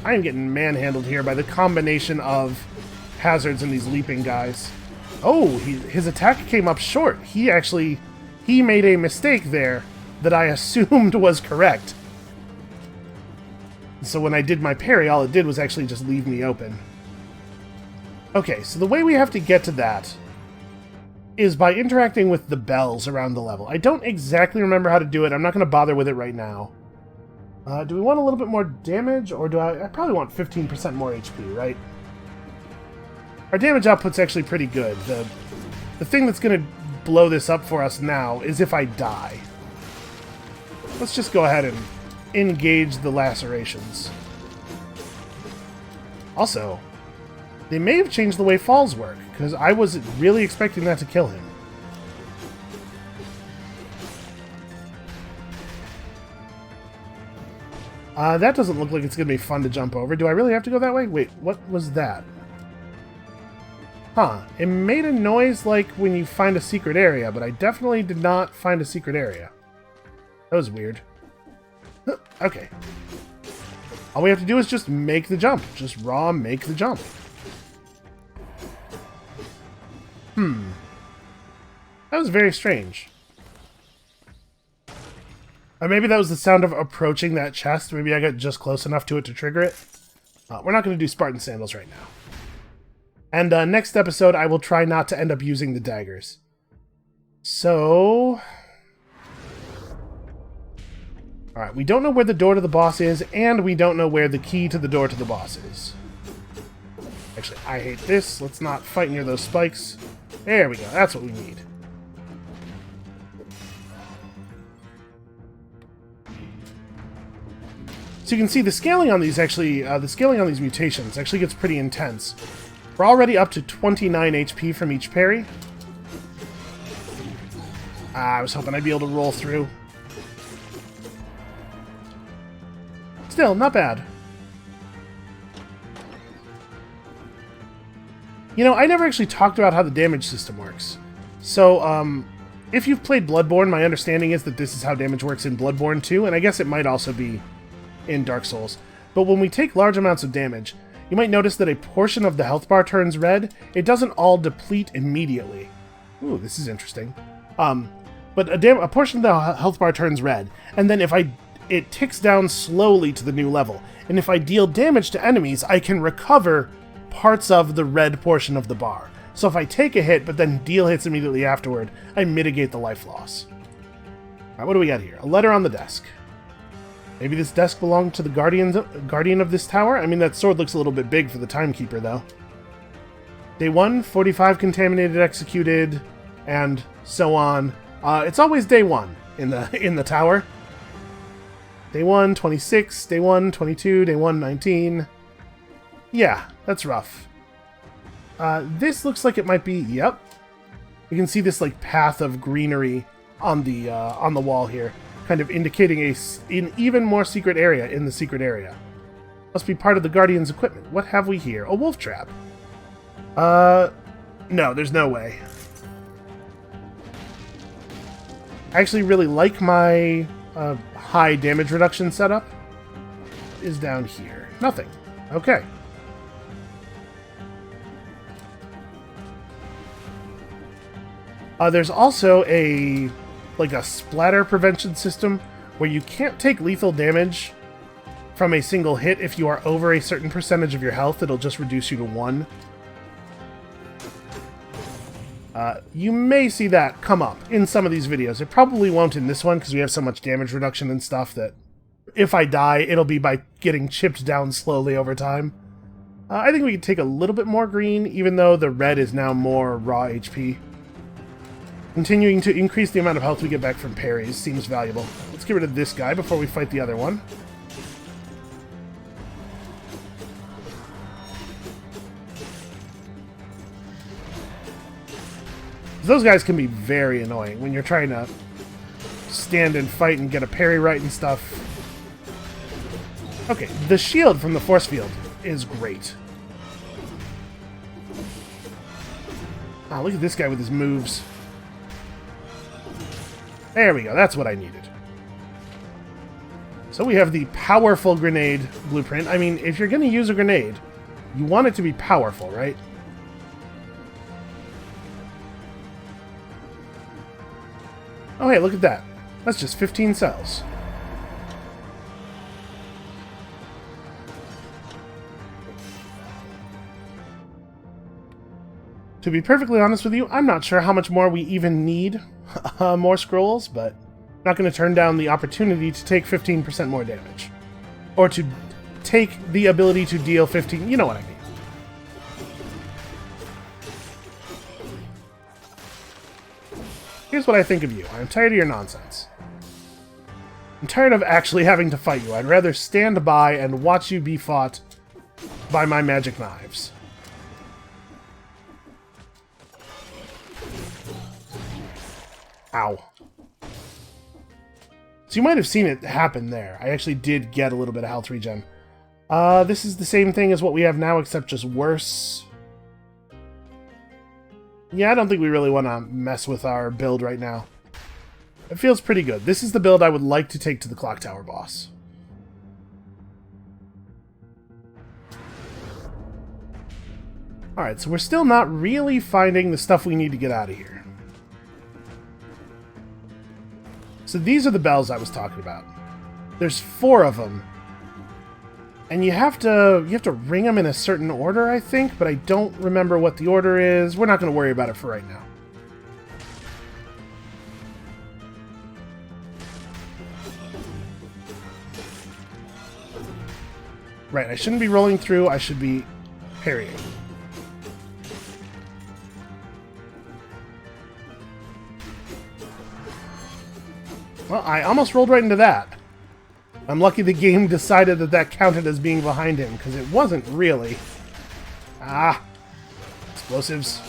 I am getting manhandled here by the combination of hazards and these leaping guys. Oh, his attack came up short. He made a mistake there that I assumed was correct. So when I did my parry, all it did was actually just leave me open. Okay, so the way we have to get to that is by interacting with the bells around the level. I don't exactly remember how to do it. I'm not going to bother with it right now. Do we want a little bit more damage, or do I probably want 15% more HP, right? Our damage output's actually pretty good. The thing that's going to blow this up for us now is if I die. Let's just go ahead and engage the lacerations. Also, they may have changed the way falls work, because I was really expecting that to kill him. That doesn't look like it's going to be fun to jump over. Do I really have to go that way? Wait, what was that? Huh. It made a noise like when you find a secret area, but I definitely did not find a secret area. That was weird. Okay. All we have to do is just make the jump. Just raw make the jump. That was very strange. Or maybe that was the sound of approaching that chest. Maybe I got just close enough to it to trigger it. We're not going to do Spartan Sandals right now. And next episode, I will try not to end up using the daggers. So... Alright, we don't know where the door to the boss is, and we don't know where the key to the door to the boss is. Actually, I hate this. Let's not fight near those spikes. There we go. That's what we need. So you can see the scaling on these actually, the scaling on these mutations actually gets pretty intense. We're already up to 29 HP from each parry. I was hoping I'd be able to roll through. Still, not bad. You know, I never actually talked about how the damage system works. So, if you've played Bloodborne, my understanding is that this is how damage works in Bloodborne 2, and I guess it might also be in Dark Souls. But when we take large amounts of damage, you might notice that a portion of the health bar turns red. It doesn't all deplete immediately. Ooh, this is interesting. But a portion of the health bar turns red, and then it ticks down slowly to the new level. And if I deal damage to enemies, I can recover parts of the red portion of the bar. So if I take a hit, but then deal hits immediately afterward, I mitigate the life loss. Alright, what do we got here? A letter on the desk. Maybe this desk belonged to the guardian of this tower? I mean, that sword looks a little bit big for the timekeeper, though. Day 1, 45 contaminated, executed, and so on. It's always day 1 in the tower. Day 1, 26, day 1, 22, day 1, 19. Yeah, that's rough. This looks like it might be, yep. You can see this like path of greenery on the wall here, kind of indicating an even more secret area in the secret area. Must be part of the Guardian's equipment. What have we here? A wolf trap. No, there's no way. I actually really like my high damage reduction setup. What is down here? Nothing. Okay. There's also a splatter prevention system where you can't take lethal damage from a single hit if you are over a certain percentage of your health. It'll just reduce you to 1. You may see that come up in some of these videos. It probably won't in this one because we have so much damage reduction and stuff that if I die, it'll be by getting chipped down slowly over time. I think we can take a little bit more green, even though the red is now more raw HP. Continuing to increase the amount of health we get back from parries seems valuable. Let's get rid of this guy before we fight the other one. Those guys can be very annoying when you're trying to stand and fight and get a parry right and stuff. Okay, the shield from the force field is great. Oh, look at this guy with his moves. There we go, that's what I needed. So we have the powerful grenade blueprint. I mean, if you're going to use a grenade, you want it to be powerful, right? Oh, hey, look at that. That's just 15 cells. To be perfectly honest with you, I'm not sure how much more we even need more scrolls, but I'm not going to turn down the opportunity to take 15% more damage. Or to take the ability to deal 15... You know what I mean. Here's what I think of you. I'm tired of your nonsense. I'm tired of actually having to fight you. I'd rather stand by and watch you be fought by my magic knives. Ow. So you might have seen it happen there. I actually did get a little bit of health regen. This is the same thing as what we have now, except just worse. Yeah, I don't think we really want to mess with our build right now. It feels pretty good. This is the build I would like to take to the Clock Tower boss. Alright, so we're still not really finding the stuff we need to get out of here. So these are the bells I was talking about. There's 4 of them. And you have to ring them in a certain order, I think, but I don't remember what the order is. We're not going to worry about it for right now. Right, I shouldn't be rolling through, I should be parrying. Well, I almost rolled right into that. I'm lucky the game decided that that counted as being behind him, because it wasn't really. Ah. Explosives.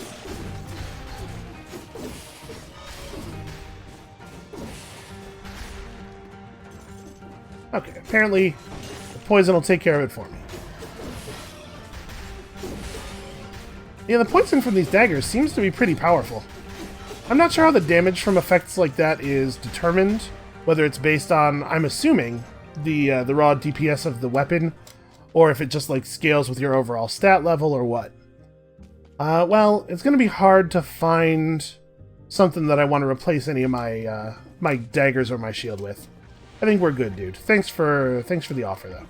Okay, apparently the poison will take care of it for me. Yeah, the poison from these daggers seems to be pretty powerful. I'm not sure how the damage from effects like that is determined, whether it's based on, I'm assuming, the raw DPS of the weapon, or if it just like scales with your overall stat level or what. Well, it's going to be hard to find something that I want to replace any of my my daggers or my shield with. I think we're good, dude. Thanks for the offer, though.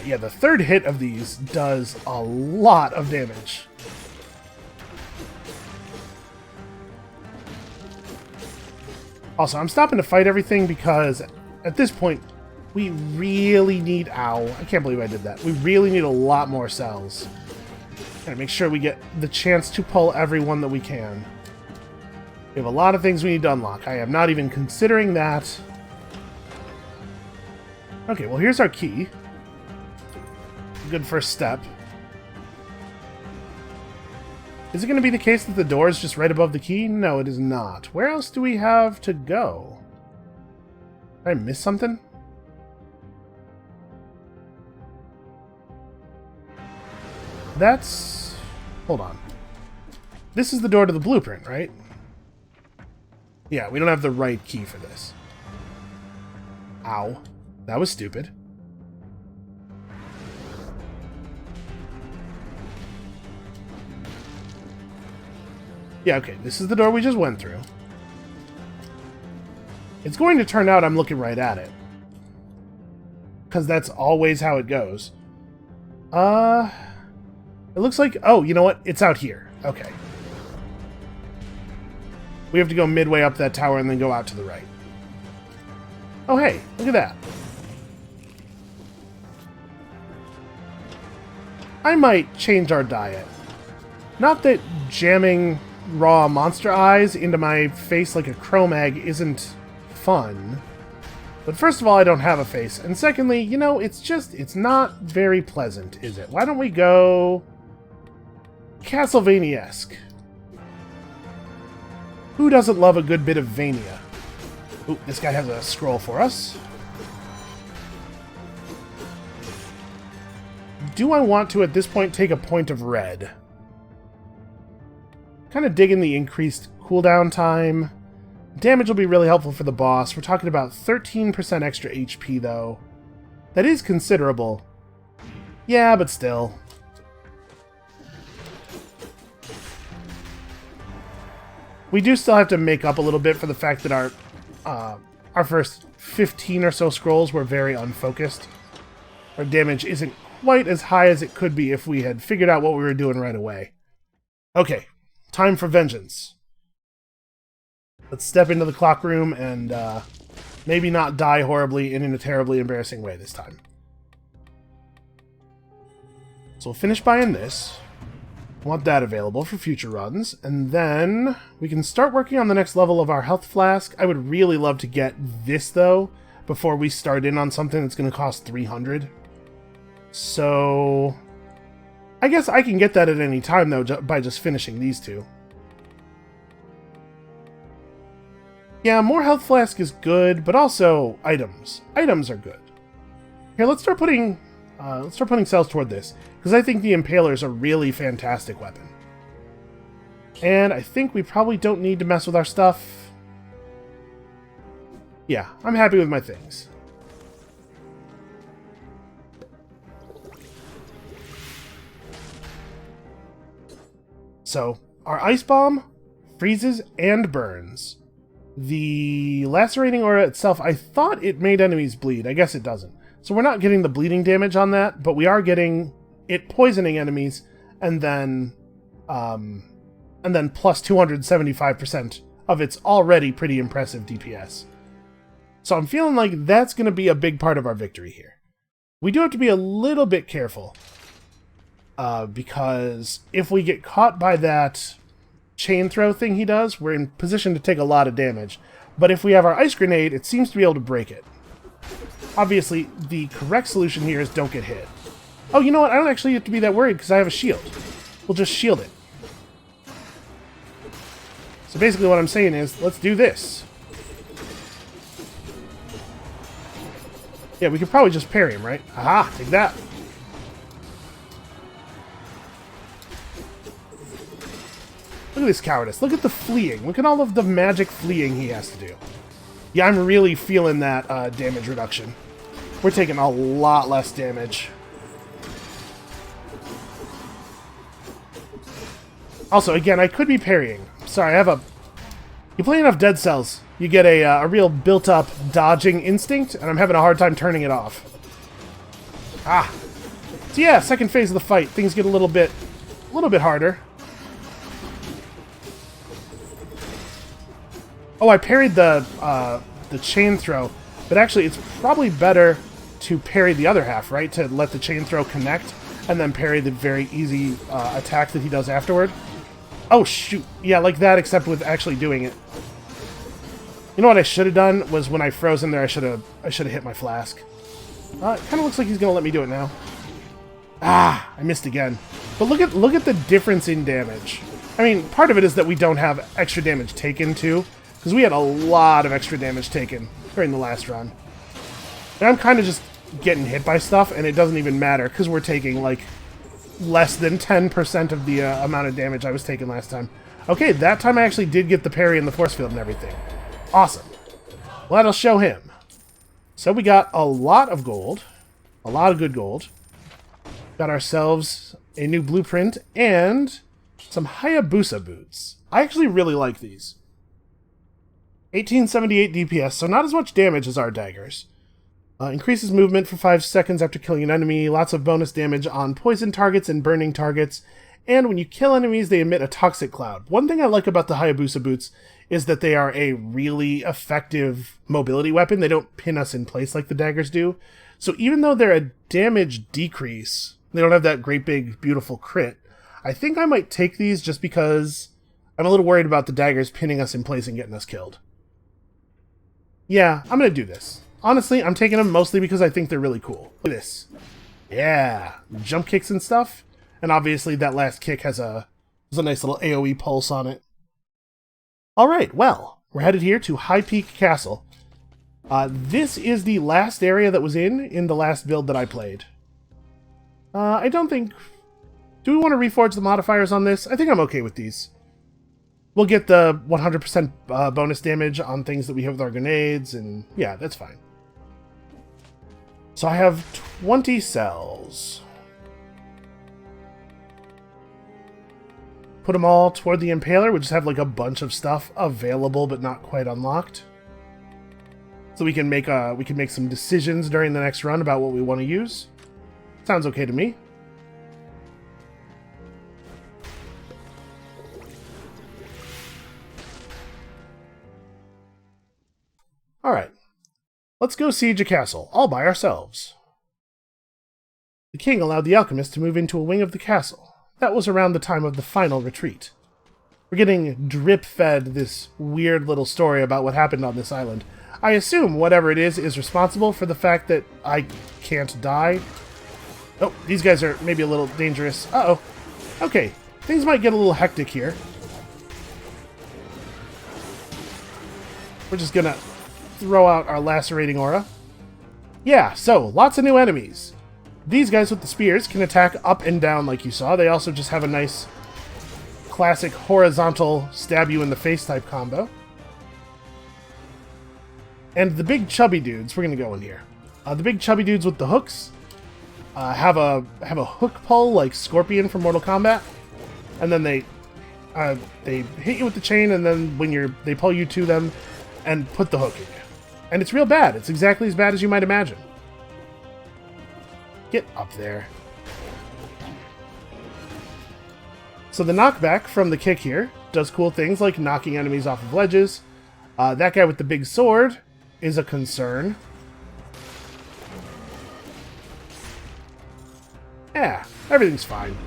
Yeah, the third hit of these does a lot of damage. Also, I'm stopping to fight everything because at this point, we really need... Ow, I can't believe I did that. We really need a lot more cells. Gotta make sure we get the chance to pull everyone that we can. We have a lot of things we need to unlock. I am not even considering that. Okay, well, here's our key. Good first step. Is it going to be the case that the door is just right above the key? No, it is not. Where else do we have to go? Did I miss something? That's... Hold on. This is the door to the blueprint, right? Yeah, we don't have the right key for this. Ow. That was stupid. Yeah, okay, this is the door we just went through. It's going to turn out I'm looking right at it. Because that's always how it goes. It looks like... Oh, you know what? It's out here. Okay. We have to go midway up that tower and then go out to the right. Oh, hey, look at that. I might change our diet. Not that jamming raw monster eyes into my face like a chromag isn't fun. But first of all, I don't have a face. And secondly, you know, it's not very pleasant, is it? Why don't we go... Castlevania-esque. Who doesn't love a good bit of Vania? Ooh, this guy has a scroll for us. Do I want to, at this point, take a point of red? Kind of digging the increased cooldown time. Damage will be really helpful for the boss. We're talking about 13% extra HP, though. That is considerable. Yeah, but still. We do still have to make up a little bit for the fact that our first 15 or so scrolls were very unfocused. Our damage isn't quite as high as it could be if we had figured out what we were doing right away. Okay, time for vengeance. Let's step into the clock room and maybe not die horribly and in a terribly embarrassing way this time. So we'll finish buying this. Want that available for future runs, and then we can start working on the next level of our health flask. I would really love to get this, though, before we start in on something that's going to cost 300. So I guess I can get that at any time, though, by just finishing these two. Yeah, more health flask is good, but also items. Items are good. Here, let's start putting cells toward this, because I think the Impaler's a really fantastic weapon. And I think we probably don't need to mess with our stuff. Yeah, I'm happy with my things. So, our Ice Bomb freezes and burns. The Lacerating Aura itself, I thought it made enemies bleed. I guess it doesn't. So we're not getting the bleeding damage on that, but we are getting it poisoning enemies, and then plus 275% of its already pretty impressive DPS. So I'm feeling like that's going to be a big part of our victory here. We do have to be a little bit careful, because if we get caught by that chain throw thing he does, we're in position to take a lot of damage. But if we have our ice grenade, it seems to be able to break it. Obviously, the correct solution here is don't get hit. Oh, you know what? I don't actually have to be that worried because I have a shield. We'll just shield it. So basically what I'm saying is, let's do this. Yeah, we could probably just parry him, right? Aha, take that. Look at this cowardice. Look at the fleeing. Look at all of the magic fleeing he has to do. Yeah, I'm really feeling that damage reduction. We're taking a lot less damage. Also, again, I could be parrying. Sorry, I have a... You play enough Dead Cells, you get a real built-up dodging instinct, and I'm having a hard time turning it off. Ah. So yeah, second phase of the fight, things get a little bit harder. Oh, I parried the chain throw, but actually it's probably better to parry the other half, right? To let the chain throw connect, and then parry the very easy attack that he does afterward. Oh, shoot. Yeah, like that, except with actually doing it. You know what I should have done was when I froze him there, I should have hit my flask. It kind of looks like he's going to let me do it now. Ah, I missed again. But look at the difference in damage. I mean, part of it is that we don't have extra damage taken, too. Because we had a lot of extra damage taken during the last run. And I'm kind of just getting hit by stuff, and it doesn't even matter, because we're taking, like, less than 10% of the amount of damage I was taking last time. Okay, that time I actually did get the parry and the force field and everything. Awesome. Well, that'll show him. So we got a lot of gold. A lot of good gold. Got ourselves a new blueprint and some Hayabusa boots. I actually really like these. 1878 DPS, so not as much damage as our daggers. Increases movement for 5 seconds after killing an enemy. Lots of bonus damage on poison targets and burning targets. And when you kill enemies, they emit a toxic cloud. One thing I like about the Hayabusa boots is that they are a really effective mobility weapon. They don't pin us in place like the daggers do. So even though they're a damage decrease, they don't have that great big beautiful crit, I think I might take these just because I'm a little worried about the daggers pinning us in place and getting us killed. Yeah, I'm going to do this. Honestly, I'm taking them mostly because I think they're really cool. Look at this. Yeah, jump kicks and stuff. And obviously that last kick has a nice little AoE pulse on it. Alright, well, we're headed here to High Peak Castle. This is the last area that was in the last build that I played. I don't think... Do we want to reforge the modifiers on this? I think I'm okay with these. We'll get the 100% bonus damage on things that we have with our grenades, and yeah, that's fine. So I have 20 cells. Put them all toward the Impaler. We just have like a bunch of stuff available but not quite unlocked. So we can make some decisions during the next run about what we want to use. Sounds okay to me. Alright, let's go siege a castle, all by ourselves. The king allowed the alchemist to move into a wing of the castle. That was around the time of the final retreat. We're getting drip-fed this weird little story about what happened on this island. I assume whatever it is responsible for the fact that I can't die. Oh, these guys are maybe a little dangerous. Uh-oh. Okay, things might get a little hectic here. We're just gonna throw out our lacerating aura. Yeah, so, lots of new enemies. These guys with the spears can attack up and down like you saw. They also just have a nice classic horizontal stab you in the face type combo. And the big chubby dudes, we're gonna go in here. The big chubby dudes with the hooks have a hook pull like Scorpion from Mortal Kombat, and then they hit you with the chain, and then when they pull you to them and put the hook in you. And it's real bad. It's exactly as bad as you might imagine. Get up there. So the knockback from the kick here does cool things like knocking enemies off of ledges. That guy with the big sword is a concern. Yeah, everything's fine.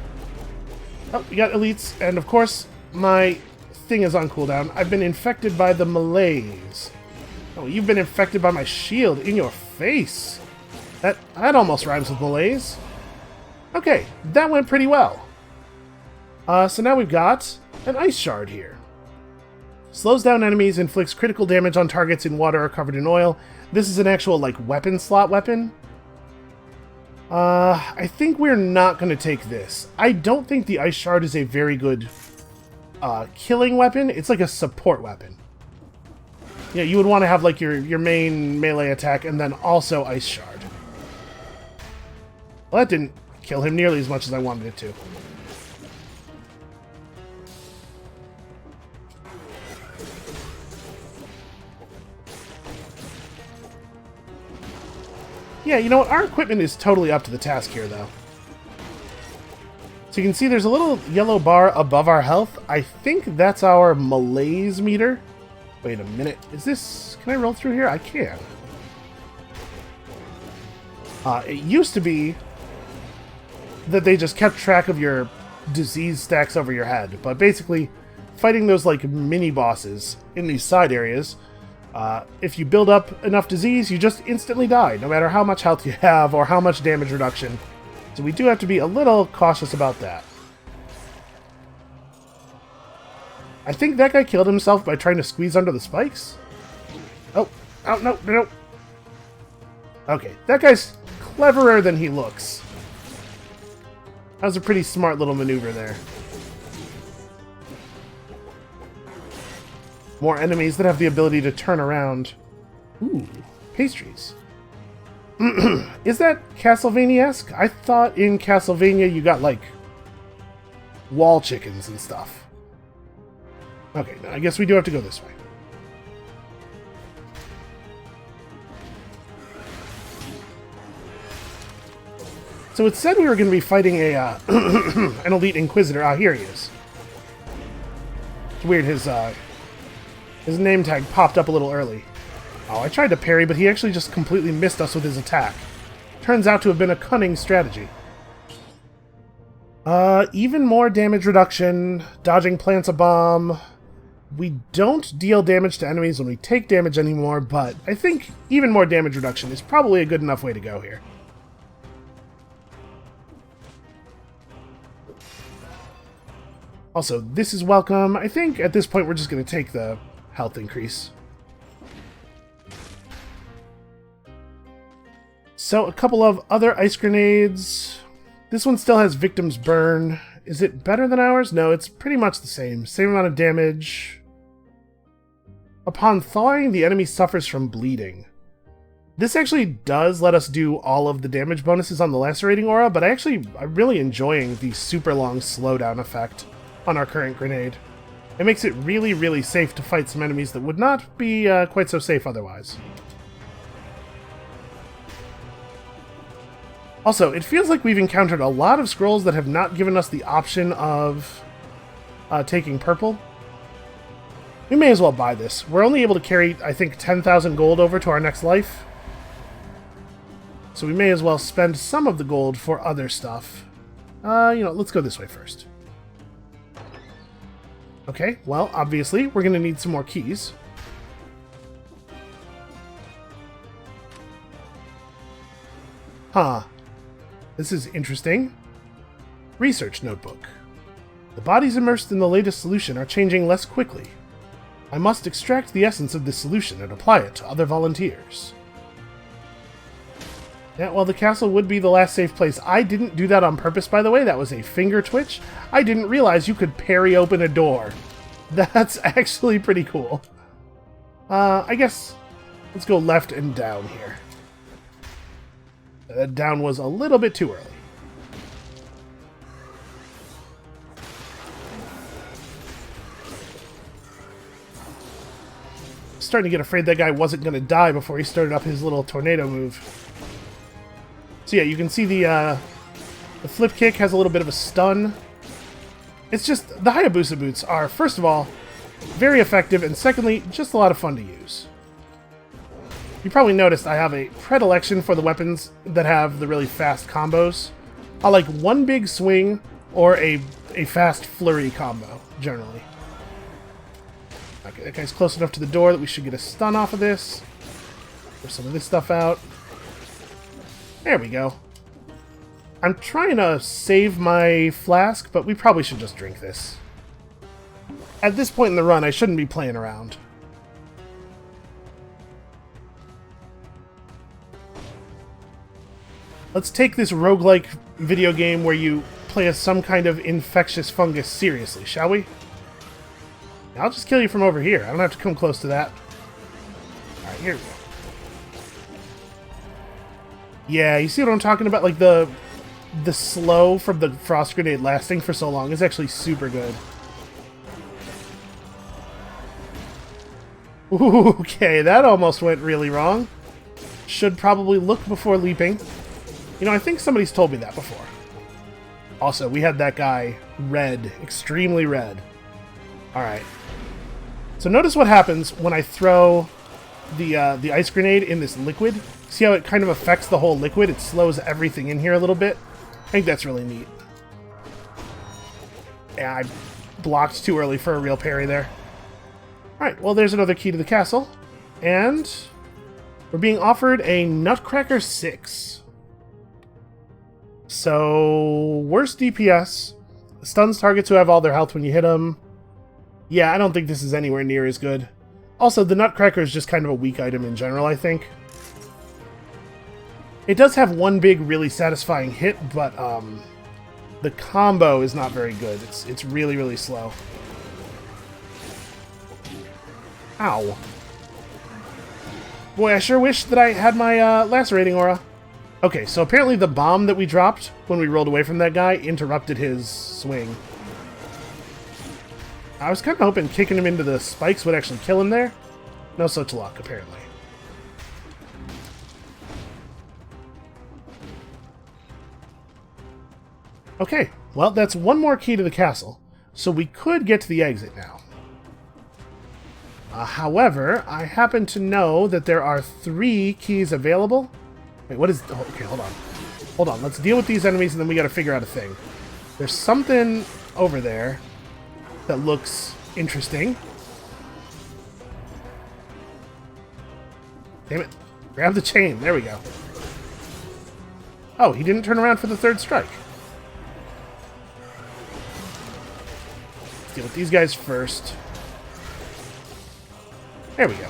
Oh, we got elites, and of course, my thing is on cooldown. I've been infected by the malaise. Oh, you've been infected by my shield in your face. That almost rhymes with malaise. Okay, that went pretty well. So now we've got an ice shard here. Slows down enemies, inflicts critical damage on targets in water or covered in oil. This is an actual, like, weapon slot weapon. I think we're not going to take this. I don't think the ice shard is a very good killing weapon. It's like a support weapon. Yeah, you would want to have, like, your main melee attack and then also ice shard. Well, that didn't kill him nearly as much as I wanted it to. Yeah, you know what? Our equipment is totally up to the task here, though. So you can see there's a little yellow bar above our health. I think that's our malaise meter. Wait a minute. Is this... Can I roll through here? I can. It used to be that they just kept track of your disease stacks over your head. But basically, fighting those, like, mini-bosses in these side areas... if you build up enough disease, you just instantly die, no matter how much health you have or how much damage reduction. So we do have to be a little cautious about that. I think that guy killed himself by trying to squeeze under the spikes. Oh, no. Okay, that guy's cleverer than he looks. That was a pretty smart little maneuver there. More enemies that have the ability to turn around. Ooh, pastries. Is that Castlevania-esque? I thought in Castlevania you got, like, wall chickens and stuff. Okay, I guess we do have to go this way. So it said we were going to be fighting a an elite Inquisitor. Ah, here he is. It's weird, his name tag popped up a little early. Oh, I tried to parry, but he actually just completely missed us with his attack. Turns out to have been a cunning strategy. Even more damage reduction. Dodging plants a bomb. We don't deal damage to enemies when we take damage anymore, but I think even more damage reduction is probably a good enough way to go here. Also, this is welcome. I think at this point we're just going to take the health increase. So, a couple of other ice grenades. This one still has victims burn. Is it better than ours? No, it's pretty much the same. Same amount of damage. Upon thawing, the enemy suffers from bleeding. This actually does let us do all of the damage bonuses on the lacerating aura, but I'm really enjoying the super long slowdown effect on our current grenade. It makes it really, really safe to fight some enemies that would not be quite so safe otherwise. Also, it feels like we've encountered a lot of scrolls that have not given us the option of taking purple. We may as well buy this. We're only able to carry, I think, 10,000 gold over to our next life. So we may as well spend some of the gold for other stuff. Let's go this way first. Okay, well, obviously, we're going to need some more keys. Huh. This is interesting. Research notebook. The bodies immersed in the latest solution are changing less quickly. I must extract the essence of this solution and apply it to other volunteers. Yeah, well, the castle would be the last safe place. I didn't do that on purpose, by the way. That was a finger twitch. I didn't realize you could parry open a door. That's actually pretty cool. I guess let's go left and down here. That down was a little bit too early. Starting to get afraid that guy wasn't going to die before he started up his little tornado move. So yeah, you can see the flip kick has a little bit of a stun. It's just, the Hayabusa boots are, first of all, very effective, and secondly, just a lot of fun to use. You probably noticed I have a predilection for the weapons that have the really fast combos. I like one big swing or a fast flurry combo, generally. Okay, that guy's close enough to the door that we should get a stun off of this. Get some of this stuff out. There we go. I'm trying to save my flask, but we probably should just drink this. At this point in the run, I shouldn't be playing around. Let's take this roguelike video game where you play as some kind of infectious fungus seriously, shall we? I'll just kill you from over here. I don't have to come close to that. Alright, here we go. Yeah, you see what I'm talking about? Like, the slow from the frost grenade lasting for so long is actually super good. Ooh, okay, that almost went really wrong. Should probably look before leaping. You know, I think somebody's told me that before. Also, we had that guy red, extremely red. Alright. So notice what happens when I throw the ice grenade in this liquid. See how it kind of affects the whole liquid? It slows everything in here a little bit. I think that's really neat. Yeah, I blocked too early for a real parry there. Alright, well there's another key to the castle. And we're being offered a Nutcracker 6. So, worst DPS. Stuns targets who have all their health when you hit them. Yeah, I don't think this is anywhere near as good. Also, the Nutcracker is just kind of a weak item in general, I think. It does have one big, really satisfying hit, but the combo is not very good. It's really, really slow. Ow. Boy, I sure wish that I had my lacerating aura. Okay, so apparently the bomb that we dropped when we rolled away from that guy interrupted his swing. I was kind of hoping kicking him into the spikes would actually kill him there. No such luck, apparently. Okay, well, that's one more key to the castle, so we could get to the exit now. However, I happen to know that there are 3 keys available. Wait, what is... Oh, okay, hold on. Hold on, let's deal with these enemies and then we gotta figure out a thing. There's something over there that looks interesting. Damn it. Grab the chain. There we go. Oh, he didn't turn around for the 3rd strike. Let's deal with these guys first. There we go.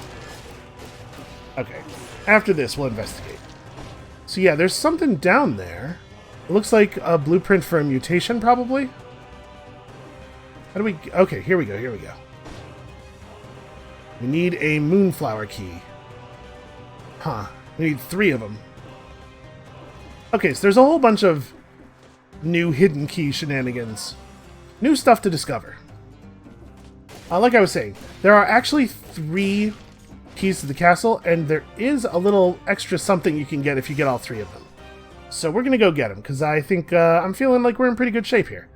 Okay. After this, we'll investigate. So yeah, there's something down there. It looks like a blueprint for a mutation, probably. How do we... Okay, here we go, here we go. We need a moonflower key. Huh. We need 3 of them. Okay, so there's a whole bunch of new hidden key shenanigans. New stuff to discover. Like I was saying, there are actually 3 keys to the castle, and there is a little extra something you can get if you get all 3 of them. So we're going to go get them, because I think I'm feeling like we're in pretty good shape here.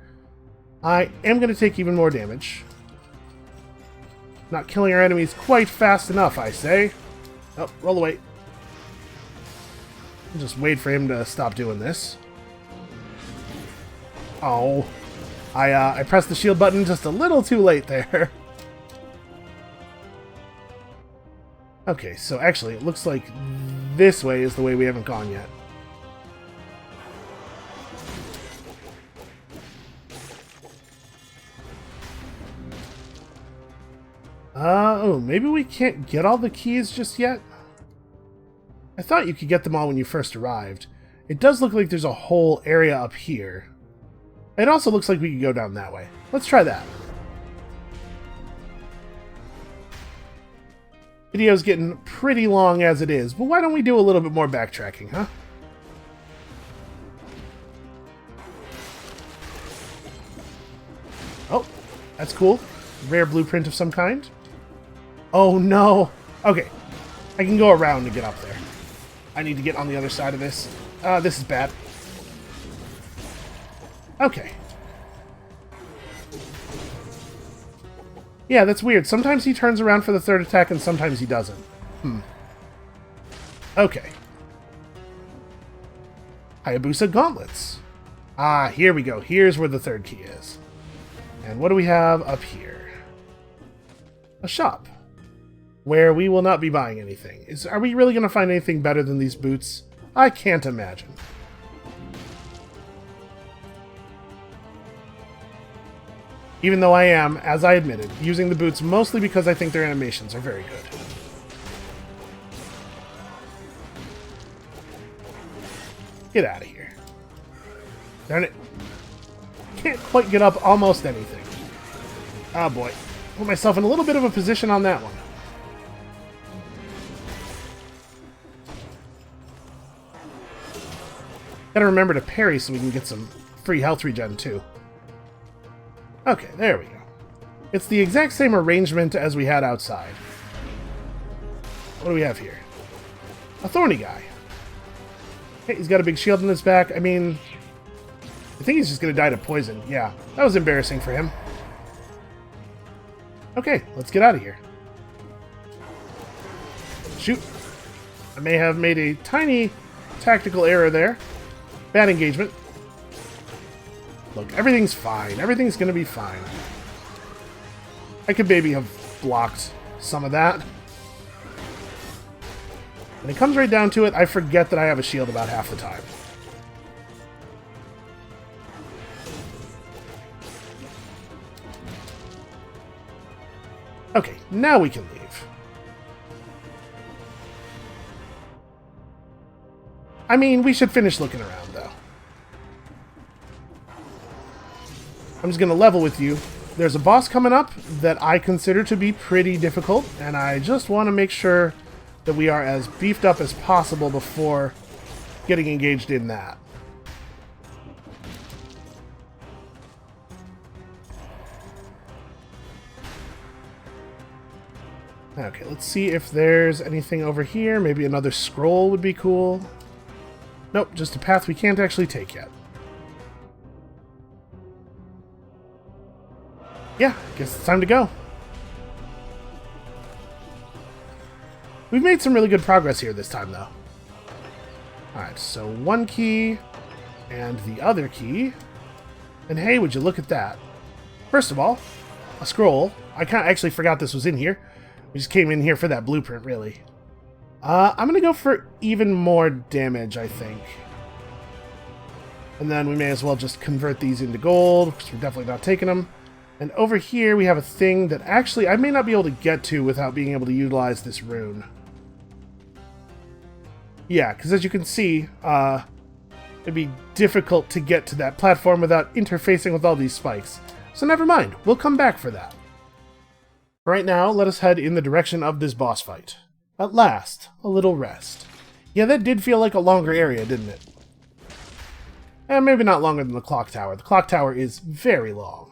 I am going to take even more damage. Not killing our enemies quite fast enough, I say. Oh, roll away. I'll just wait for him to stop doing this. Oh. I pressed the shield button just a little too late there. Okay, so actually, it looks like this way is the way we haven't gone yet. Oh, maybe we can't get all the keys just yet? I thought you could get them all when you first arrived. It does look like there's a whole area up here. It also looks like we could go down that way. Let's try that. Video's getting pretty long as it is, but why don't we do a little bit more backtracking, huh? Oh, that's cool. Rare blueprint of some kind. Oh no! Okay, I can go around to get up there. I need to get on the other side of this. This is bad. Okay. Yeah, that's weird. Sometimes he turns around for the 3rd attack and sometimes he doesn't. Okay. Hayabusa gauntlets. Ah, here we go. Here's where the 3rd key is. And what do we have up here? a shop where we will not be buying anything. Are we really going to find anything better than these boots? I can't imagine. Even though I am, as I admitted, using the boots mostly because I think their animations are very good. Get out of here. Darn it. Can't quite get up almost anything. Oh boy. Put myself in a little bit of a position on that one. Gotta remember to parry so we can get some free health regen too. Okay, there we go. It's the exact same arrangement as we had outside. What do we have here? A thorny guy. Okay, he's got a big shield in his back. I mean, I think he's just gonna die to poison. Yeah, that was embarrassing for him. Okay, let's get out of here. Shoot. I may have made a tiny tactical error there. Bad engagement. Look, everything's fine. Everything's gonna be fine. I could maybe have blocked some of that. When it comes right down to it, I forget that I have a shield about half the time. Okay, now we can leave. I mean, we should finish looking around, though. I'm just going to level with you. There's a boss coming up that I consider to be pretty difficult, and I just want to make sure that we are as beefed up as possible before getting engaged in that. Okay, let's see if there's anything over here. Maybe another scroll would be cool. Nope, just a path we can't actually take yet. Yeah, guess it's time to go. We've made some really good progress here this time, though. Alright, so one key and the other key. And hey, would you look at that. First of all, a scroll. I actually forgot this was in here. We just came in here for that blueprint, really. I'm going to go for even more damage, I think. And then we may as well just convert these into gold, because we're definitely not taking them. And over here we have a thing that actually I may not be able to get to without being able to utilize this rune. Yeah, because as you can see, it'd be difficult to get to that platform without interfacing with all these spikes. So never mind, we'll come back for that. Right now, let us head in the direction of this boss fight. At last, a little rest. Yeah, that did feel like a longer area, didn't it? And maybe not longer than the clock tower. The clock tower is very long.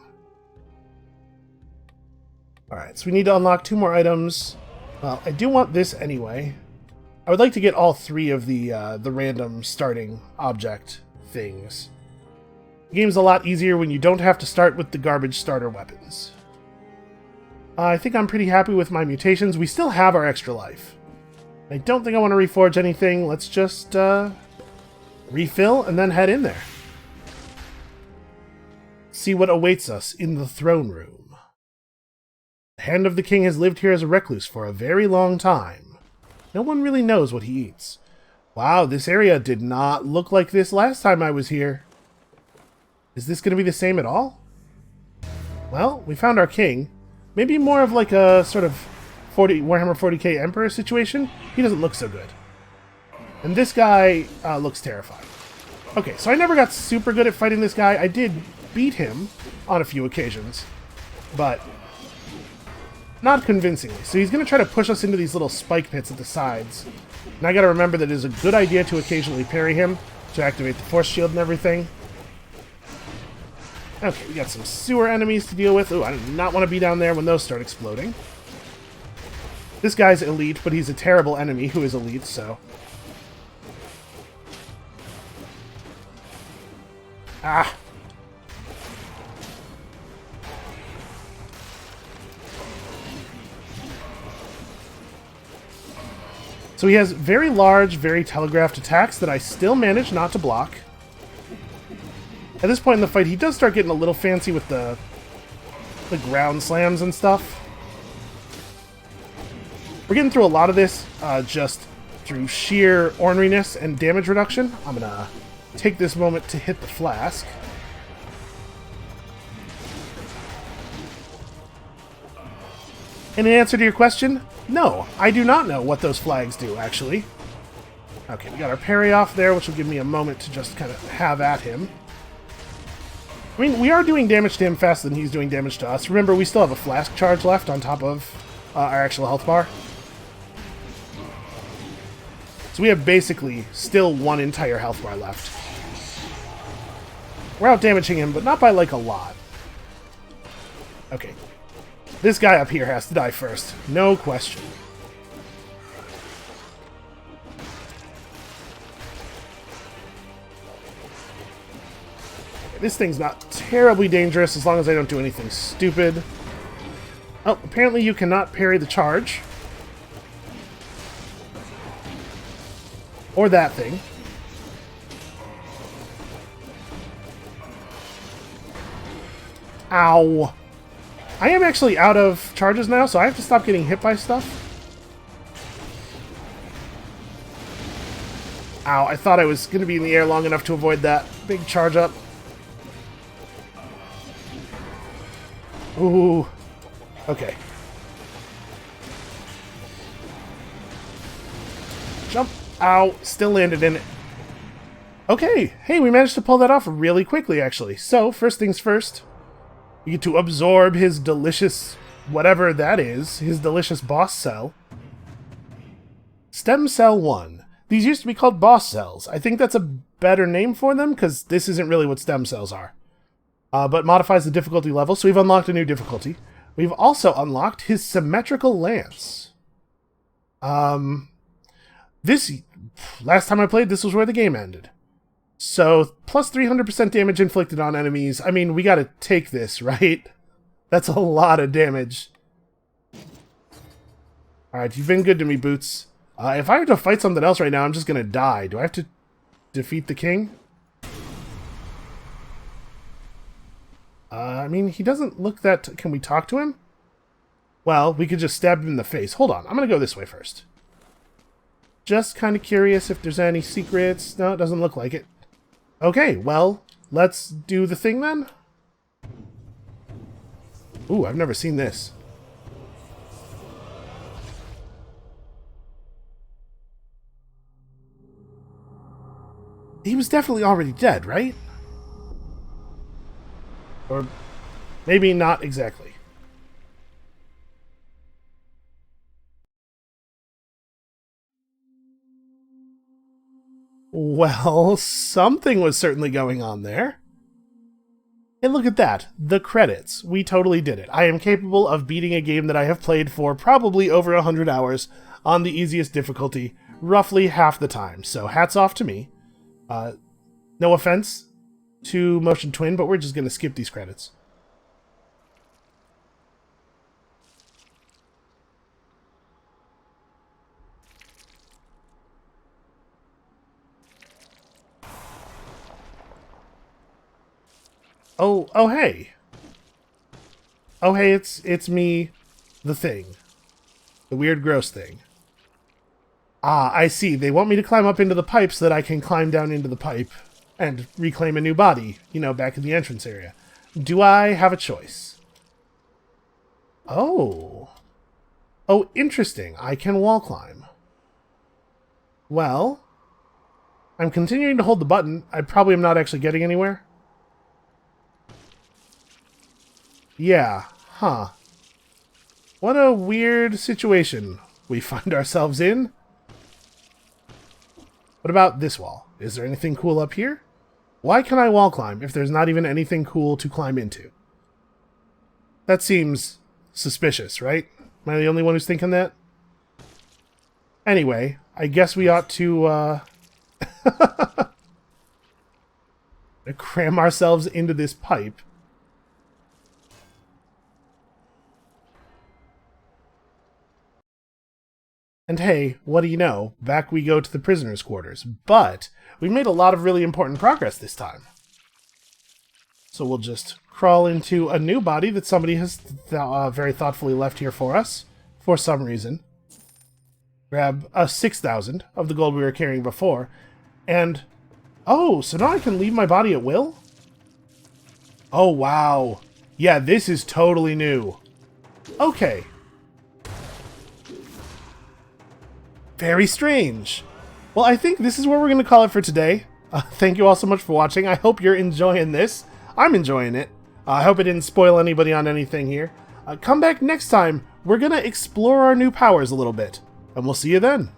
Alright, so we need to unlock 2 more items. Well, I do want this anyway. I would like to get all 3 of the random starting object things. The game's a lot easier when you don't have to start with the garbage starter weapons. I think I'm pretty happy with my mutations. We still have our extra life. I don't think I want to reforge anything. Let's just refill and then head in there. See what awaits us in the throne room. The hand of the king has lived here as a recluse for a very long time. No one really knows what he eats. Wow, this area did not look like this last time I was here. Is this going to be the same at all? Well, we found our king. Maybe more of like a sort of Warhammer 40k Emperor situation. He doesn't look so good. And this guy looks terrifying. Okay, so I never got super good at fighting this guy. I did beat him on a few occasions, but not convincingly. So he's going to try to push us into these little spike pits at the sides. And I got to remember that it is a good idea to occasionally parry him to activate the force shield and everything. Okay, we got some sewer enemies to deal with. Ooh, I do not want to be down there when those start exploding. This guy's elite, but he's a terrible enemy who is elite, so... Ah! So he has very large, very telegraphed attacks that I still manage not to block. At this point in the fight, he does start getting a little fancy with the ground slams and stuff. We're getting through a lot of this just through sheer orneriness and damage reduction. I'm going to take this moment to hit the flask. And in answer to your question, no, I do not know what those flags do, actually. Okay, we got our parry off there, which will give me a moment to just kind of have at him. I mean, we are doing damage to him faster than he's doing damage to us. Remember, we still have a flask charge left on top of our actual health bar. So we have basically still one entire health bar left. We're out damaging him, but not by like a lot. Okay. This guy up here has to die first. No question. This thing's not terribly dangerous as long as I don't do anything stupid. Oh, apparently you cannot parry the charge. Or that thing. Ow. I am actually out of charges now, so I have to stop getting hit by stuff. Ow, I thought I was going to be in the air long enough to avoid that big charge up. Ooh. Okay. Jump. Ow. Still landed in it. Okay. Hey, we managed to pull that off really quickly, actually. So, first things first. You get to absorb his delicious, whatever that is, his delicious boss cell. Stem Cell 1. These used to be called boss cells. I think that's a better name for them, because this isn't really what stem cells are. But modifies the difficulty level, so we've unlocked a new difficulty. We've also unlocked his symmetrical lance. Last time I played, this was where the game ended. So, plus 300% damage inflicted on enemies. I mean, we gotta take this, right? That's a lot of damage. Alright, you've been good to me, Boots. If I were to fight something else right now, I'm just gonna die. Do I have to defeat the king? I mean, he doesn't look that... Can we talk to him? Well, we could just stab him in the face. Hold on, I'm gonna go this way first. Just kind of curious if there's any secrets. No, it doesn't look like it. Okay, well, let's do the thing then. Ooh, I've never seen this. He was definitely already dead, right? Or maybe not exactly. Well, something was certainly going on there. And look at that, the credits. We totally did it. I am capable of beating a game that I have played for probably over 100 hours on the easiest difficulty, roughly half the time. So hats off to me. No offense to Motion Twin, but we're just going to skip these credits. Oh, hey. Oh, hey, it's me, the thing. The weird, gross thing. Ah, I see. They want me to climb up into the pipe so that I can climb down into the pipe and reclaim a new body, you know, back in the entrance area. Do I have a choice? Oh. Oh, interesting. I can wall climb. Well, I'm continuing to hold the button. I probably am not actually getting anywhere. Yeah, huh. What a weird situation we find ourselves in. What about this wall? Is there anything cool up here? Why can I wall climb if there's not even anything cool to climb into? That seems suspicious, right? Am I the only one who's thinking that? Anyway, I guess we ought to, cram ourselves into this pipe. And hey, what do you know? Back we go to the prisoners' quarters. But we made a lot of really important progress this time. So we'll just crawl into a new body that somebody has very thoughtfully left here for us, for some reason. Grab 6,000 of the gold we were carrying before. And, oh, so now I can leave my body at will? Oh, wow. Yeah, this is totally new. Okay. Very strange. Well, I think this is where we're going to call it for today. Thank you all so much for watching. I hope you're enjoying this. I'm enjoying it. I hope it didn't spoil anybody on anything here. Come back next time. We're going to explore our new powers a little bit. And we'll see you then.